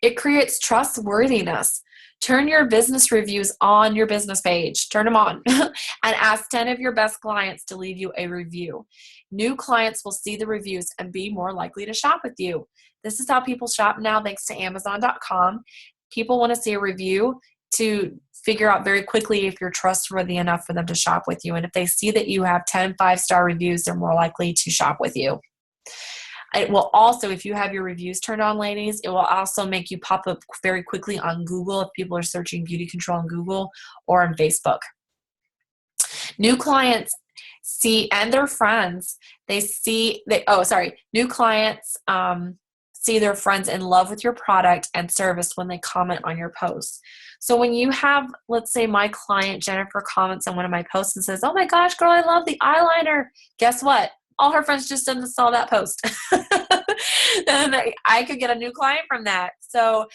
It creates trustworthiness. Turn your business reviews on your business page. Turn them on and ask 10 of your best clients to leave you a review. New clients will see the reviews and be more likely to shop with you. This is how people shop now thanks to Amazon.com. People want to see a review to figure out very quickly if you're trustworthy enough for them to shop with you. And if they see that you have 10 5-star reviews, they're more likely to shop with you. It will also, if you have your reviews turned on, ladies, it will also make you pop up very quickly on Google if people are searching beauty control on Google or on Facebook. New clients see, and their friends, new clients see their friends in love with your product and service when they comment on your posts. So when you have, let's say my client Jennifer comments on one of my posts and says, "Oh my gosh, girl, I love the eyeliner." Guess what? All her friends just didn't saw that post. And I could get a new client from that. So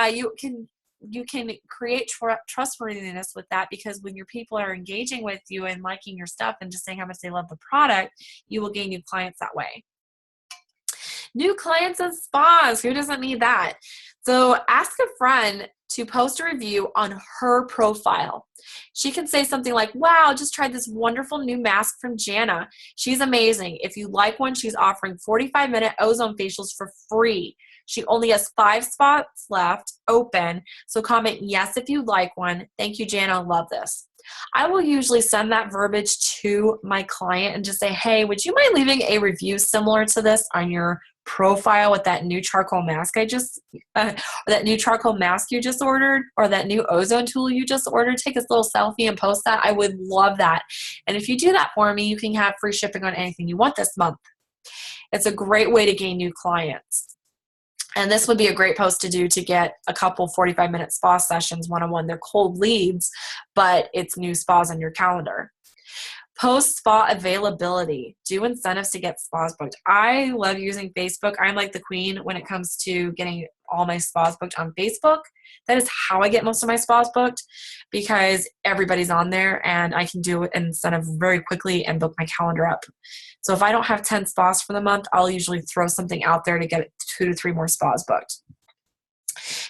you can create trustworthiness with that, because when your people are engaging with you and liking your stuff and just saying how much they love the product, you will gain new clients that way. New clients and spas. Who doesn't need that? So ask a friend to post a review on her profile. She can say something like, "Wow, just tried this wonderful new mask from Jana. She's amazing. If you like one, she's offering 45-minute ozone facials for free. She only has 5 spots left open, so comment yes if you like one. Thank you, Jana. Love this." I will usually send that verbiage to my client and just say, "Hey, would you mind leaving a review similar to this on your profile with that new charcoal mask or that new charcoal mask you just ordered, or that new ozone tool you just ordered? Take a little selfie and post that. I would love that. And if you do that for me, you can have free shipping on anything you want this month." It's a great way to gain new clients. And this would be a great post to do to get a couple 45-minute spa sessions one-on-one. They're cold leads, but it's new spas on your calendar. Post spa availability. Do incentives to get spas booked. I love using Facebook. I'm like the queen when it comes to getting all my spas booked on Facebook. That is how I get most of my spas booked, because everybody's on there and I can do an incentive very quickly and book my calendar up. So if I don't have 10 spas for the month, I'll usually throw something out there to get 2 to 3 more spas booked.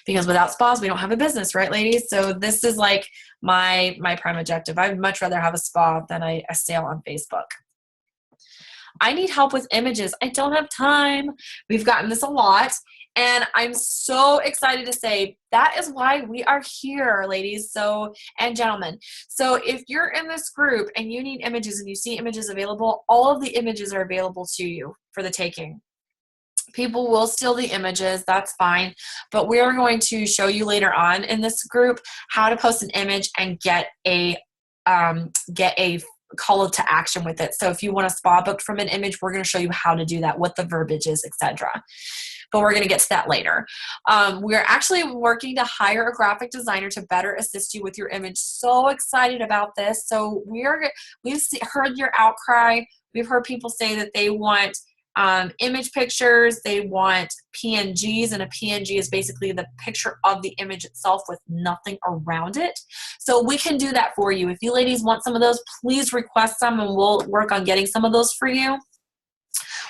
Because without spas, we don't have a business, right, ladies? So this is like my prime objective. I'd much rather have a spa than a sale on Facebook. I need help with images. I don't have time. We've gotten this a lot. And I'm so excited to say that is why we are here, ladies and gentlemen. So if you're in this group and you need images and you see images available, all of the images are available to you for the taking. People will steal the images, that's fine, but we're going to show you later on in this group how to post an image and get a call to action with it. So if you want a spa booked from an image, we're going to show you how to do that, what the verbiage is, etc. But we're going to get to that later. We're actually working to hire a graphic designer to better assist you with your image. So excited about this. So we've heard your outcry. We've heard people say that they want image pictures, they want PNGs, and a PNG is basically the picture of the image itself with nothing around it. So we can do that for you. If you ladies want some of those, please request some and we'll work on getting some of those for you.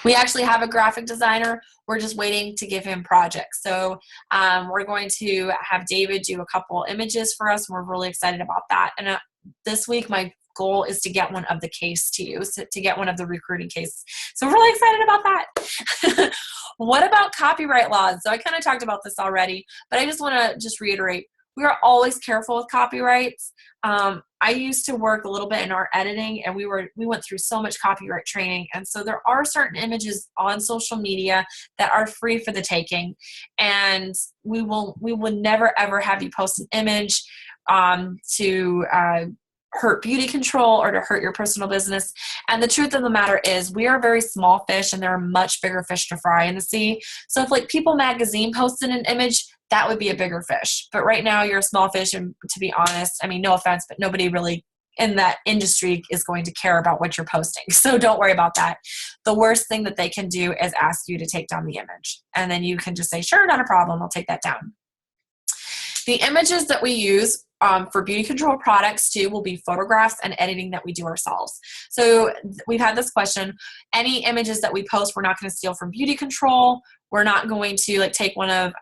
We actually have a graphic designer. We're just waiting to give him projects. So we're going to have David do a couple images for us, and we're really excited about that. And this week, my goal is to get one of the case to you, to get one of the recruiting cases. So we're really excited about that. What about copyright laws? So I kind of talked about this already, but I just want to reiterate, we are always careful with copyrights. I used to work a little bit in art editing, and we went through so much copyright training. And so there are certain images on social media that are free for the taking. And we would never ever have you post an image to hurt beauty control or to hurt your personal business. And the truth of the matter is we are very small fish and there are much bigger fish to fry in the sea. So if like People Magazine posted an image, that would be a bigger fish. But right now you're a small fish, and to be honest, I mean, no offense, but nobody really in that industry is going to care about what you're posting. So don't worry about that. The worst thing that they can do is ask you to take down the image. And then you can just say, sure, not a problem, I'll take that down. The images that we use for beauty control products too will be photographs and editing that we do ourselves. So we've had this question, any images that we post, we're not going to steal from beauty control. We're not going to take one of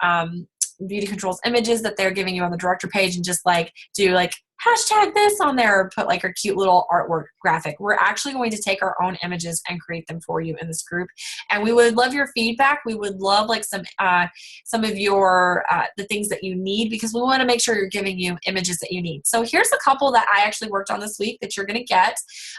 beauty control's images that they're giving you on the director page and just do hashtag this on there, or put a cute little artwork graphic. We're actually going to take our own images and create them for you in this group. And we would love your feedback. We would love some of your, the things that you need, because we want to make sure you're giving you images that you need. So here's a couple that I actually worked on this week that you're going to get.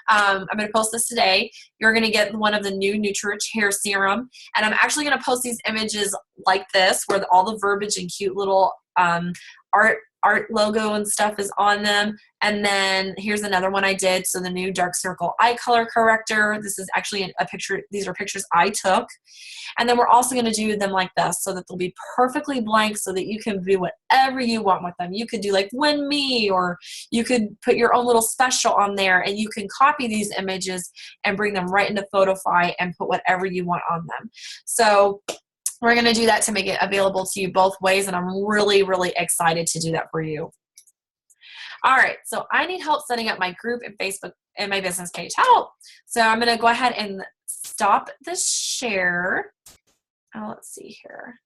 I'm going to post this today. You're going to get one of the new Nutri-Rich hair serum. And I'm actually going to post these images like this, where all the verbiage and cute little art art logo and stuff is on them. And then here's another one I did. So the new dark circle eye color corrector. This is actually a picture. These are pictures I took. And then we're also going to do them like this so that they'll be perfectly blank so that you can do whatever you want with them. You could do like win me, or you could put your own little special on there, and you can copy these images and bring them right into Photofy and put whatever you want on them. So we're going to do that to make it available to you both ways, and I'm really, really excited to do that for you. All right, so I need help setting up my group and Facebook and my business page. Help! So I'm going to go ahead and stop the share. Let's see here.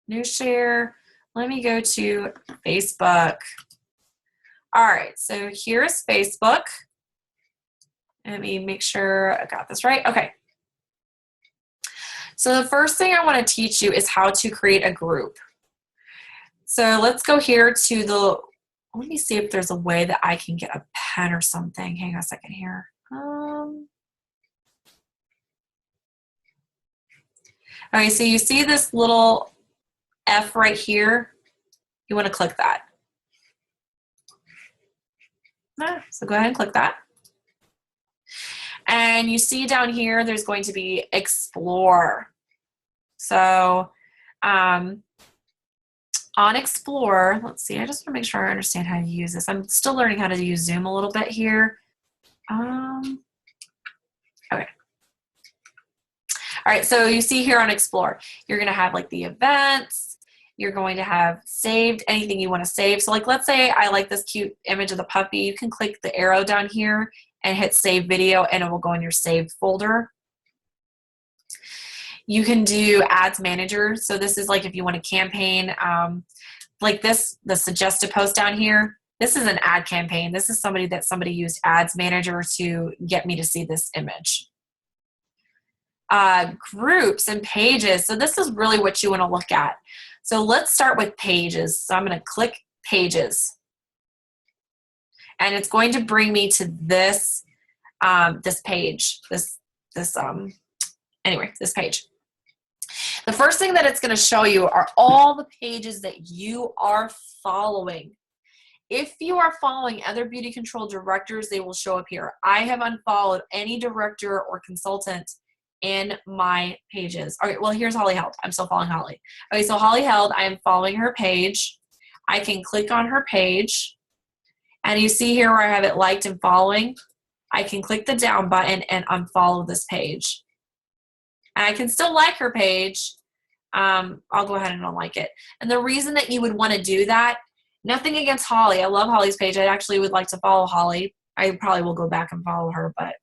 New share. Let me go to Facebook. All right, so here's Facebook. Let me make sure I got this right. Okay. So the first thing I want to teach you is how to create a group. So let's go here to the, let me see if there's a way that I can get a pen or something. Hang on a second here. Okay, so you see this little F right here? You want to click that. So go ahead and click that. And you see down here, there's going to be Explore. So on Explore, let's see, I just want to make sure I understand how to use this. I'm still learning how to use Zoom a little bit here. Okay. All right, so you see here on Explore, you're going to have like the events. You're going to have saved, anything you want to save. So like, let's say I like this cute image of the puppy. You can click the arrow down here and hit save video, and it will go in your saved folder. You can do ads manager. So this is like if you want a campaign, like this, the suggested post down here, this is an ad campaign. This is somebody used ads manager to get me to see this image. Groups and pages. So this is really what you want to look at. So let's start with pages. So I'm going to click pages. And it's going to bring me to this, this page, this page. The first thing that it's going to show you are all the pages that you are following. If you are following other beauty control directors, they will show up here. I have unfollowed any director or consultant in my pages. All right, well, here's Holly Held. I'm still following Holly. Okay, so Holly Held, I am following her page. I can click on her page. And you see here where I have it liked and following. I can click the down button and unfollow this page. And I can still like her page. I'll go ahead and unlike it. And the reason that you would want to do that, nothing against Holly. I love Holly's page. I actually would like to follow Holly. I probably will go back and follow her, but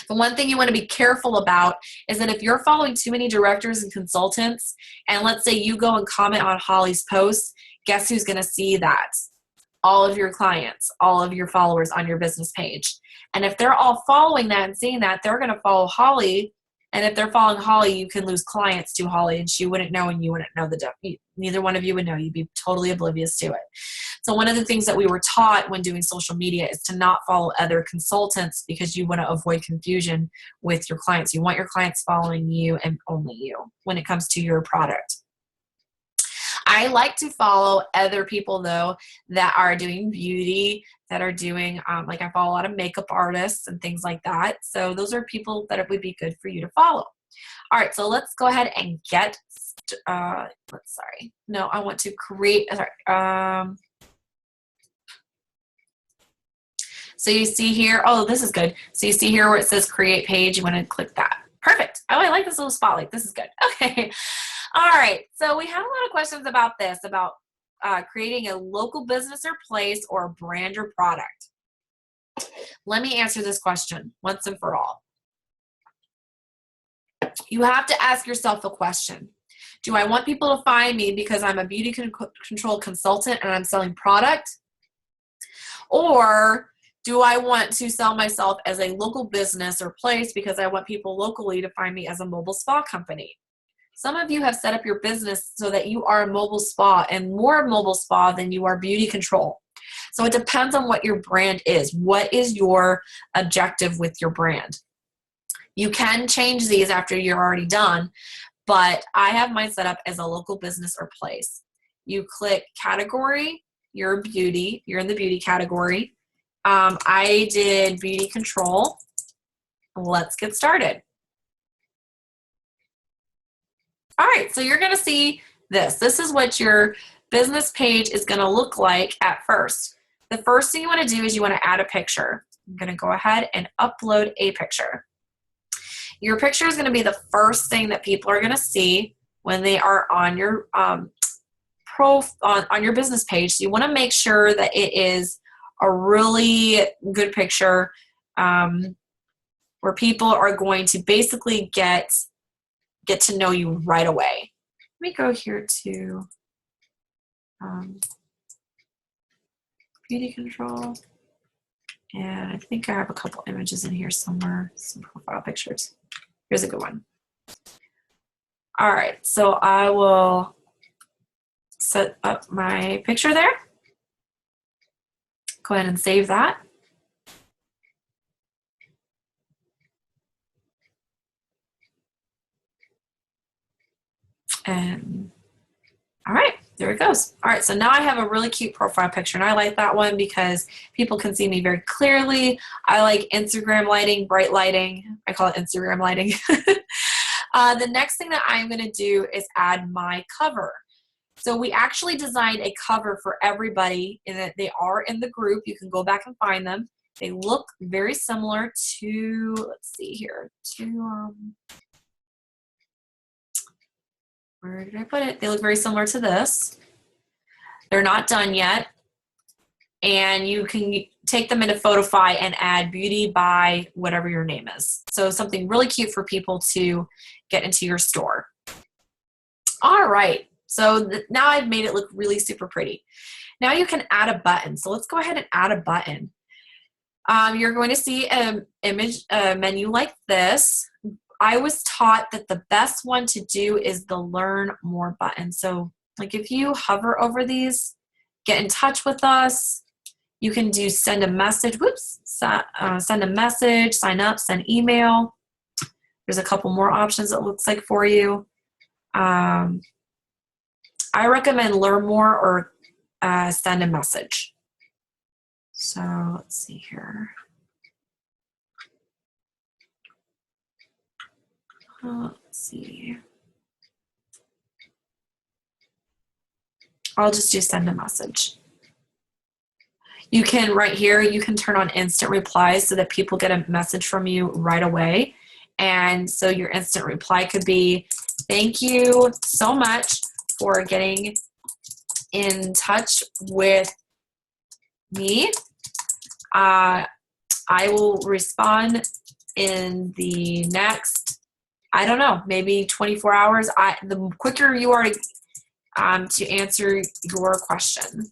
the one thing you want to be careful about is that if you're following too many directors and consultants, and let's say you go and comment on Holly's post, guess who's going to see that? All of your clients, all of your followers on your business page. And if they're all following that and seeing that, they're going to follow Holly. And if they're following Holly, you can lose clients to Holly, and she wouldn't know, and you wouldn't know neither one of you would know. You'd be totally oblivious to it. So one of the things that we were taught when doing social media is to not follow other consultants, because you want to avoid confusion with your clients. You want your clients following you and only you when it comes to your product. I like to follow other people, though, that are doing beauty, that are doing, like I follow a lot of makeup artists and things like that. So those are people that it would be good for you to follow. All right, so let's go ahead and get, I want to create, so you see here, oh, this is good. So you see here where it says create page, you want to click that. Perfect. Oh, I like this little spotlight. This is good. Okay. All right. So we have a lot of questions about this, about creating a local business or place or a brand or product. Let me answer this question once and for all. You have to ask yourself a question. Do I want people to find me because I'm a beauty control consultant and I'm selling product? Or do I want to sell myself as a local business or place because I want people locally to find me as a mobile spa company? Some of you have set up your business so that you are a mobile spa and more mobile spa than you are beauty control. So it depends on what your brand is. What is your objective with your brand? You can change these after you're already done, but I have mine set up as a local business or place. you click category, you're beauty, you're in the beauty category. I did beauty control. Let's get started. All right, so you're gonna see this. This is what your business page is gonna look like at first. The first thing you wanna do is you wanna add a picture. I'm gonna go ahead and upload a picture. Your picture is gonna be the first thing that people are gonna see when they are on your on your business page. So you wanna make sure that it is a really good picture where people are going to basically get to know you right away. Let me go here to beauty control. And I think I have a couple images in here somewhere, some profile pictures. Here's a good one. All right, so I will set up my picture there. Go ahead and save that. And all right, there it goes. All right, so now I have a really cute profile picture, and I like that one because people can see me very clearly. I like Instagram lighting, bright lighting. I call it Instagram lighting. The next thing that I'm gonna do is add my cover. So we actually designed a cover for everybody, and that they are in the group. You can go back and find them. They look very similar to, let's see here, where did I put it? They look very similar to this. They're not done yet. And you can take them into Photify and add beauty by whatever your name is. So something really cute for people to get into your store. All right, so now I've made it look really super pretty. Now you can add a button. So let's go ahead and add a button. You're going to see an image menu like this. I was taught that the best one to do is the Learn More button. So like if you hover over these, get in touch with us. You can do send a message, send a message, sign up, send email. There's a couple more options it looks like for you. I recommend Learn More or send a message. So let's see here. Let's see. I'll just do send a message. You can, right here, you can turn on instant replies so that people get a message from you right away. And so your instant reply could be, thank you so much for getting in touch with me. I will respond in the next, I don't know, maybe 24 hours. The quicker you are to answer your question.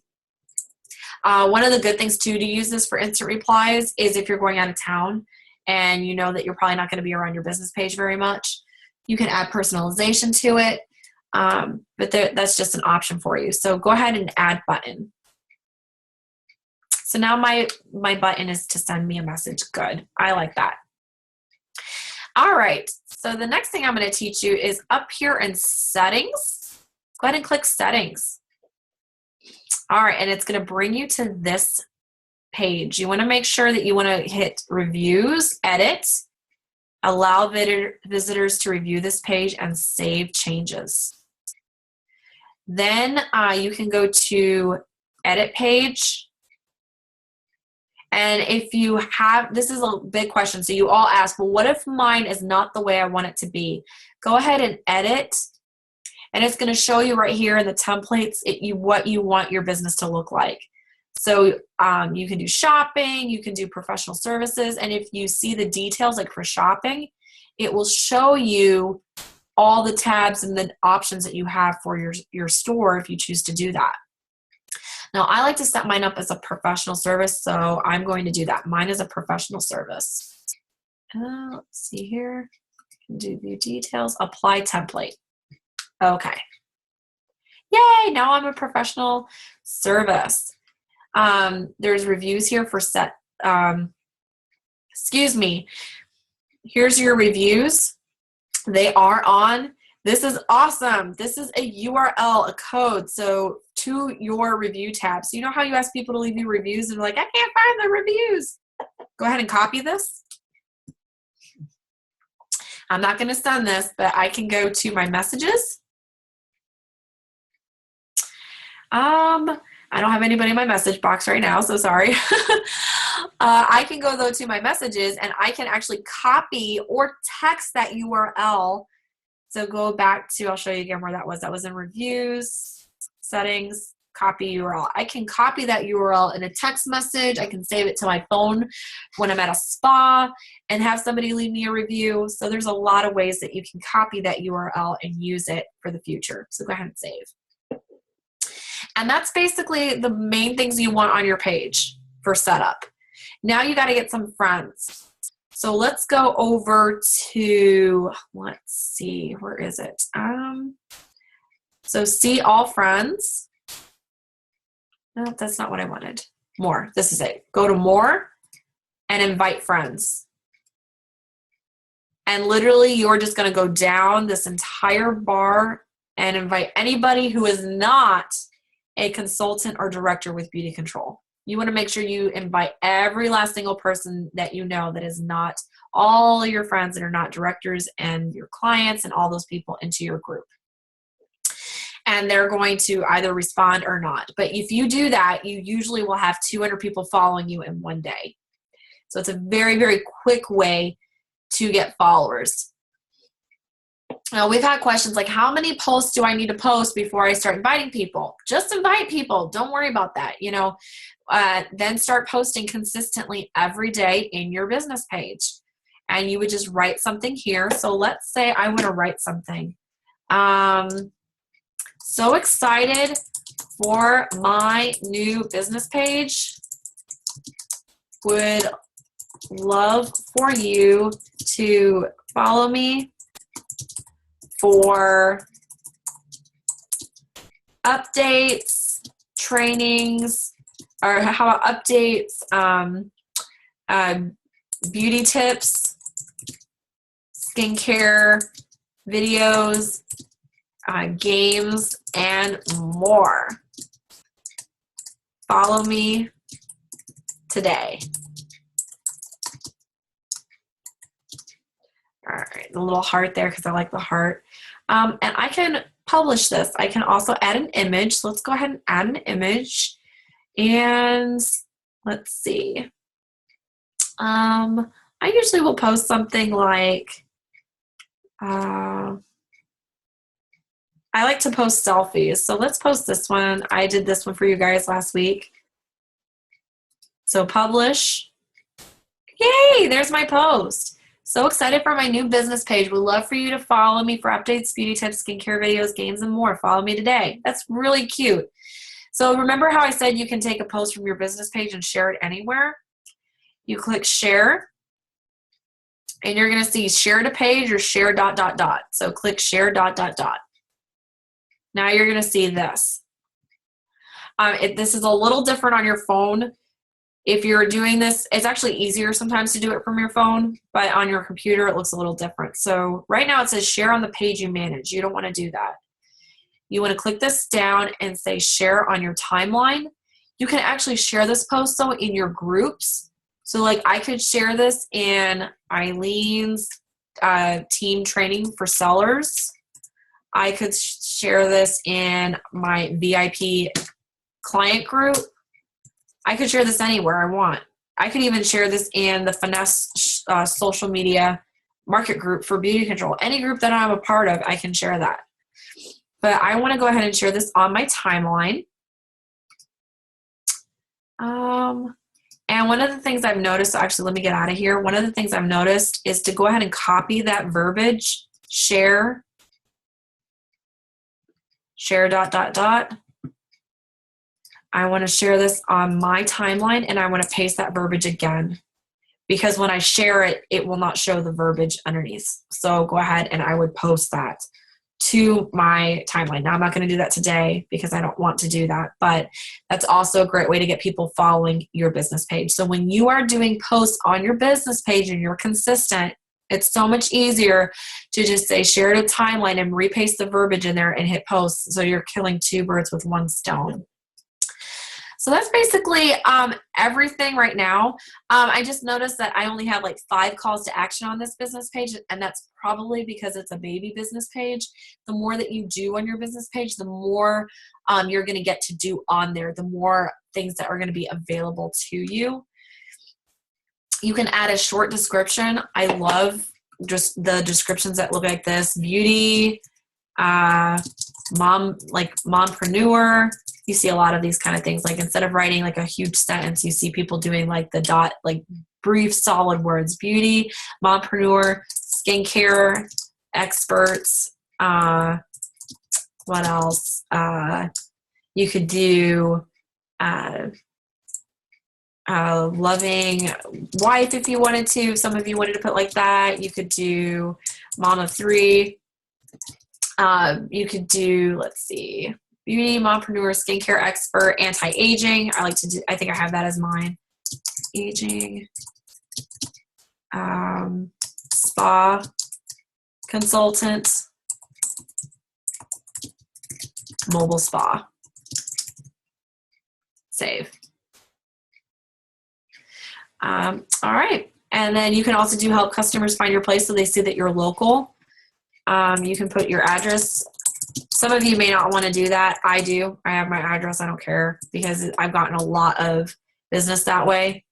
One of the good things too to use this for instant replies is if you're going out of town and you know that you're probably not going to be around your business page very much, you can add personalization to it, but that's just an option for you. So go ahead and add button. So now my button is to send me a message. Good, I like that. All right, so the next thing I'm going to teach you is up here in settings. Go ahead and click settings. All right, and it's going to bring you to this page. You want to make sure that you want to hit reviews, edit, allow visitors to review this page, and save changes. Then you can go to edit page. And if you have, this is a big question. So you all ask, well, what if mine is not the way I want it to be? Go ahead and edit. And it's going to show you right here in the templates what you want your business to look like. So you can do shopping, you can do professional services, and if you see the details like for shopping, it will show you all the tabs and the options that you have for your store if you choose to do that. Now I like to set mine up as a professional service, so I'm going to do that. Mine is a professional service. Let's see here. Do view details, apply template. Okay. Yay, now I'm a professional service. There's reviews here for excuse me. Here's your reviews. They are on This is awesome. This is a URL, a code, so to your review tab. So you know how you ask people to leave you reviews and they're like, I can't find the reviews. Go ahead and copy this. I'm not going to send this, but I can go to my messages. I don't have anybody in my message box right now, so sorry. I can go though to my messages and I can actually copy or text that URL. So go back to, I'll show you again where that was. That was in reviews, settings, copy URL. I can copy that URL in a text message. I can save it to my phone when I'm at a spa and have somebody leave me a review. So there's a lot of ways that you can copy that URL and use it for the future. So go ahead and save. And that's basically the main things you want on your page for setup. Now you got to get some friends. So let's go over to, let's see, where is it? So see all friends. No, that's not what I wanted. More, this is it. Go to more and invite friends. And literally you're just going to go down this entire bar and invite anybody who is not a consultant or director with Beauty Control. You want to make sure you invite every last single person that you know that is not all your friends that are not directors and your clients and all those people into your group. And they're going to either respond or not. But if you do that, you usually will have 200 people following you in one day. So it's a very, very quick way to get followers. Now, we've had questions like, how many posts do I need to post before I start inviting people? Just invite people. Don't worry about that. You know, then start posting consistently every day in your business page. And you would just write something here. So let's say I want to write something. So excited for my new business page. Would love for you to follow me for updates, trainings, or how about updates, beauty tips, skincare videos, games, and more. Follow me today. All right, the little heart there because I like the heart. And I can publish this. I can also add an image. So let's go ahead and add an image. And let's see. I usually will post something like, I like to post selfies. So let's post this one. I did this one for you guys last week. So publish. Yay, there's my post. So excited for my new business page. Would love for you to follow me for updates, beauty tips, skincare videos, games, and more. Follow me today. That's really cute. So remember how I said you can take a post from your business page and share it anywhere? You click share, and you're going to see share to page or share ... So click share ... Now you're going to see this. This is a little different on your phone. If you're doing this, it's actually easier sometimes to do it from your phone, but on your computer it looks a little different. So right now it says share on the page you manage. You don't want to do that. You want to click this down and say share on your timeline. You can actually share this post though in your groups. So like I could share this in Eileen's team training for sellers. I could share this in my VIP client group. I could share this anywhere I want. I could even share this in the Fenice social media market group for Beauty Control. Any group that I'm a part of, I can share that. But I want to go ahead and share this on my timeline. And one of the things I've noticed, actually let me get out of here. One of the things I've noticed is to go ahead and copy that verbiage, share, share ... I want to share this on my timeline and I want to paste that verbiage again because when I share it, it will not show the verbiage underneath. So go ahead and I would post that to my timeline. Now I'm not going to do that today because I don't want to do that, but that's also a great way to get people following your business page. So when you are doing posts on your business page and you're consistent, It's so much easier to just say share to timeline and repaste the verbiage in there and hit post. So you're killing two birds with one stone. So that's basically everything right now. I just noticed that I only have like 5 calls to action on this business page, and that's probably because it's a baby business page. The more that you do on your business page, the more you're going to get to do on there, the more things that are going to be available to you. You can add a short description. I love just the descriptions that look like this: beauty, mom, like mompreneur. You see a lot of these kind of things. Like instead of writing like a huge sentence, you see people doing like the dot, like brief, solid words: beauty, mompreneur, skincare experts. What else? You could do loving wife if you wanted to. Some of you wanted to put like that. You could do mom of 3. You could do, let's see, beauty, mompreneur, skincare expert, anti-aging. I like to do, I think I have that as mine. Aging, spa consultant, mobile spa. Save. All right. And then you can also do help customers find your place so they see that you're local. You can put your address. Some of you may not want to do that. I do. I have my address. I don't care because I've gotten a lot of business that way.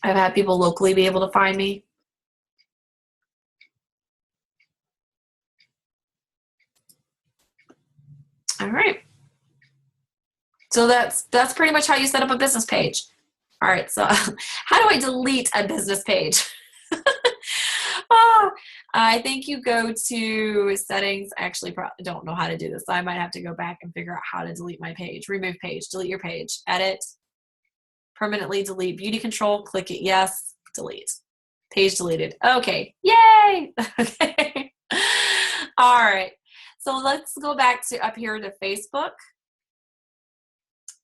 I've had people locally be able to find me. All right. So that's pretty much how you set up a business page. All right, so how do I delete a business page? I think you go to settings. I actually don't know how to do this, so I might have to go back and figure out how to delete my page. Remove page, delete your page, edit, permanently delete, beauty control, click it, yes, delete. Page deleted. Okay, yay! Okay. All right, so let's go back to up here to Facebook.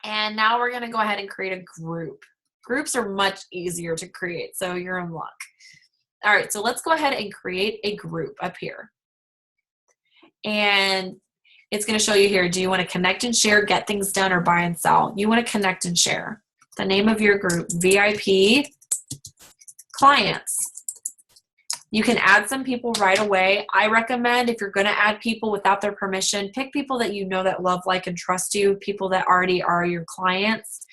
And now we're gonna go ahead and create a group. Groups are much easier to create, so you're in luck. All right, so let's go ahead and create a group up here. And it's going to show you here, do you want to connect and share, get things done, or buy and sell? You want to connect and share. The name of your group, VIP Clients. You can add some people right away. I recommend if you're going to add people without their permission, pick people that you know that love, like, and trust you, people that already are your clients.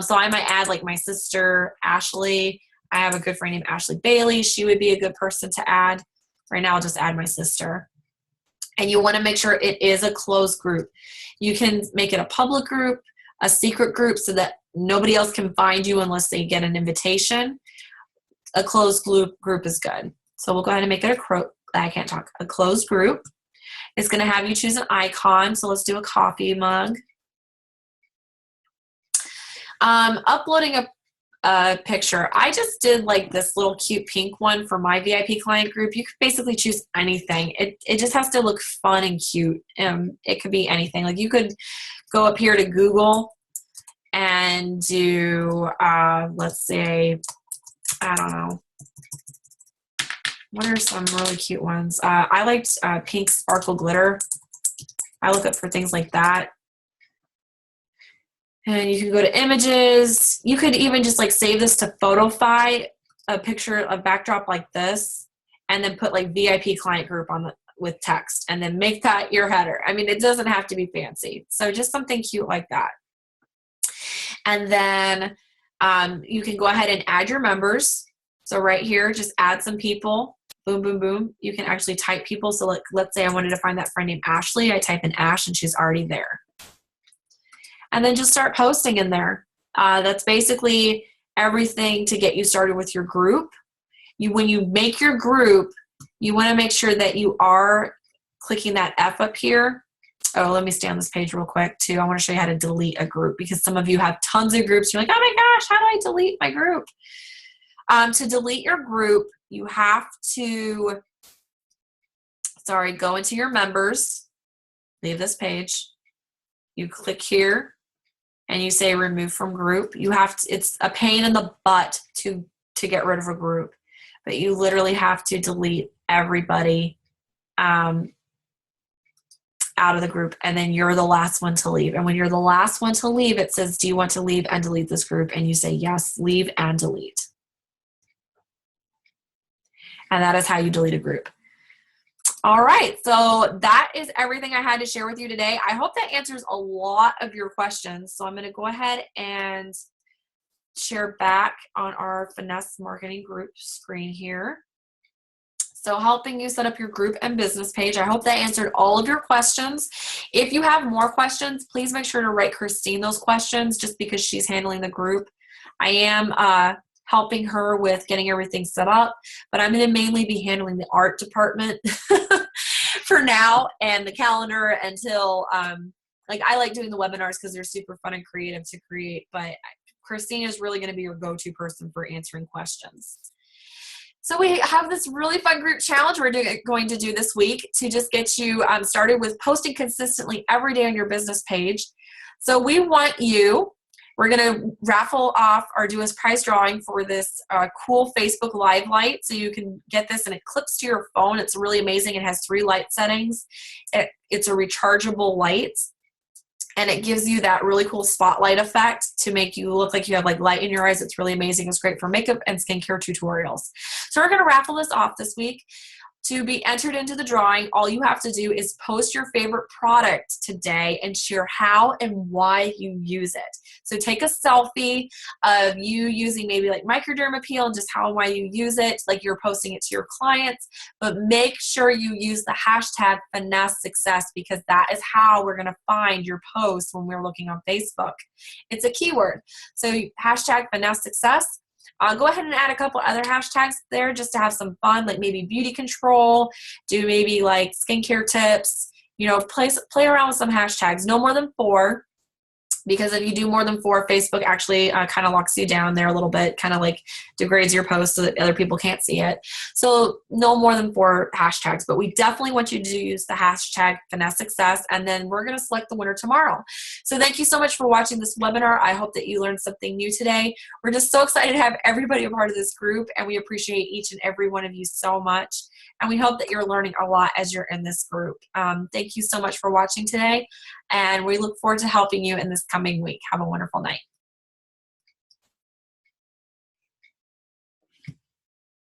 So I might add like my sister, Ashley. I have a good friend named Ashley Bailey. She would be a good person to add. Right now I'll just add my sister. And you want to make sure it is a closed group. You can make it a public group, a secret group so that nobody else can find you unless they get an invitation. A closed group is good. So we'll go ahead and make it a closed group. It's going to have you choose an icon. So let's do a coffee mug. Uploading a picture. I just did like this little cute pink one for my VIP client group. You could basically choose anything. It just has to look fun and cute. It could be anything. Like you could go up here to Google and do, let's say, I don't know. What are some really cute ones? I liked pink sparkle glitter. I look up for things like that. And you can go to images. You could even just like save this to Photofy, a picture, a backdrop like this, and then put like VIP client group on with text, and then make that your header. I mean, it doesn't have to be fancy. So just something cute like that. And then you can go ahead and add your members. So right here, just add some people. Boom, boom, boom. You can actually type people. So let's say I wanted to find that friend named Ashley. I type in Ash and she's already there. And then just start posting in there. That's basically everything to get you started with your group. When you make your group, you want to make sure that you are clicking that F up here. Oh, let me stay on this page real quick too. I want to show you how to delete a group because some of you have tons of groups. You're like, oh my gosh, how do I delete my group? To delete your group, you have to, go into your members, leave this page. You click here and you say remove from group. You have to, it's a pain in the butt to get rid of a group. but you literally have to delete everybody out of the group, and then you're the last one to leave. And when you're the last one to leave, it says, do you want to leave and delete this group? And you say, yes, leave and delete. And that is how you delete a group. All right, so that is everything I had to share with you today. I hope that answers a lot of your questions. So I'm going to go ahead and share back on our Fenice Marketing Group screen here. So helping you set up your group and business page. I hope that answered all of your questions. If you have more questions, please make sure to write Christine those questions just because she's handling the group. I am helping her with getting everything set up, but I'm going to mainly be handling the art department for now and the calendar until, like, I like doing the webinars because they're super fun and creative to create, but Christine is really going to be your go-to person for answering questions. So we have this really fun group challenge we're going to do this week to just get you started with posting consistently every day on your business page. So we want you, we're going to raffle off or do a prize drawing for this cool Facebook Live light. So you can get this and it clips to your phone. It's really amazing. It has 3 light settings. It's a rechargeable light. And it gives you that really cool spotlight effect to make you look like you have like light in your eyes. It's really amazing. It's great for makeup and skincare tutorials. So we're going to raffle this off this week. To be entered into the drawing, all you have to do is post your favorite product today and share how and why you use it. So take a selfie of you using maybe like microderm peel and just how and why you use it, like you're posting it to your clients, but make sure you use the hashtag Fenice Success because that is how we're going to find your post when we're looking on Facebook. It's a keyword. So hashtag Fenice Success. Go ahead and add a couple other hashtags there just to have some fun, like maybe beauty control, do maybe like skincare tips, you know, play around with some hashtags, no more than 4. Because if you do more than 4, Facebook actually kind of locks you down there a little bit, kind of like degrades your post so that other people can't see it. So no more than 4 hashtags, but we definitely want you to use the hashtag Fenice Success, and then we're going to select the winner tomorrow. So thank you so much for watching this webinar. I hope that you learned something new today. We're just so excited to have everybody a part of this group, and we appreciate each and every one of you so much. And we hope that you're learning a lot as you're in this group. Thank you so much for watching today, and we look forward to helping you in this coming week. Have a wonderful night.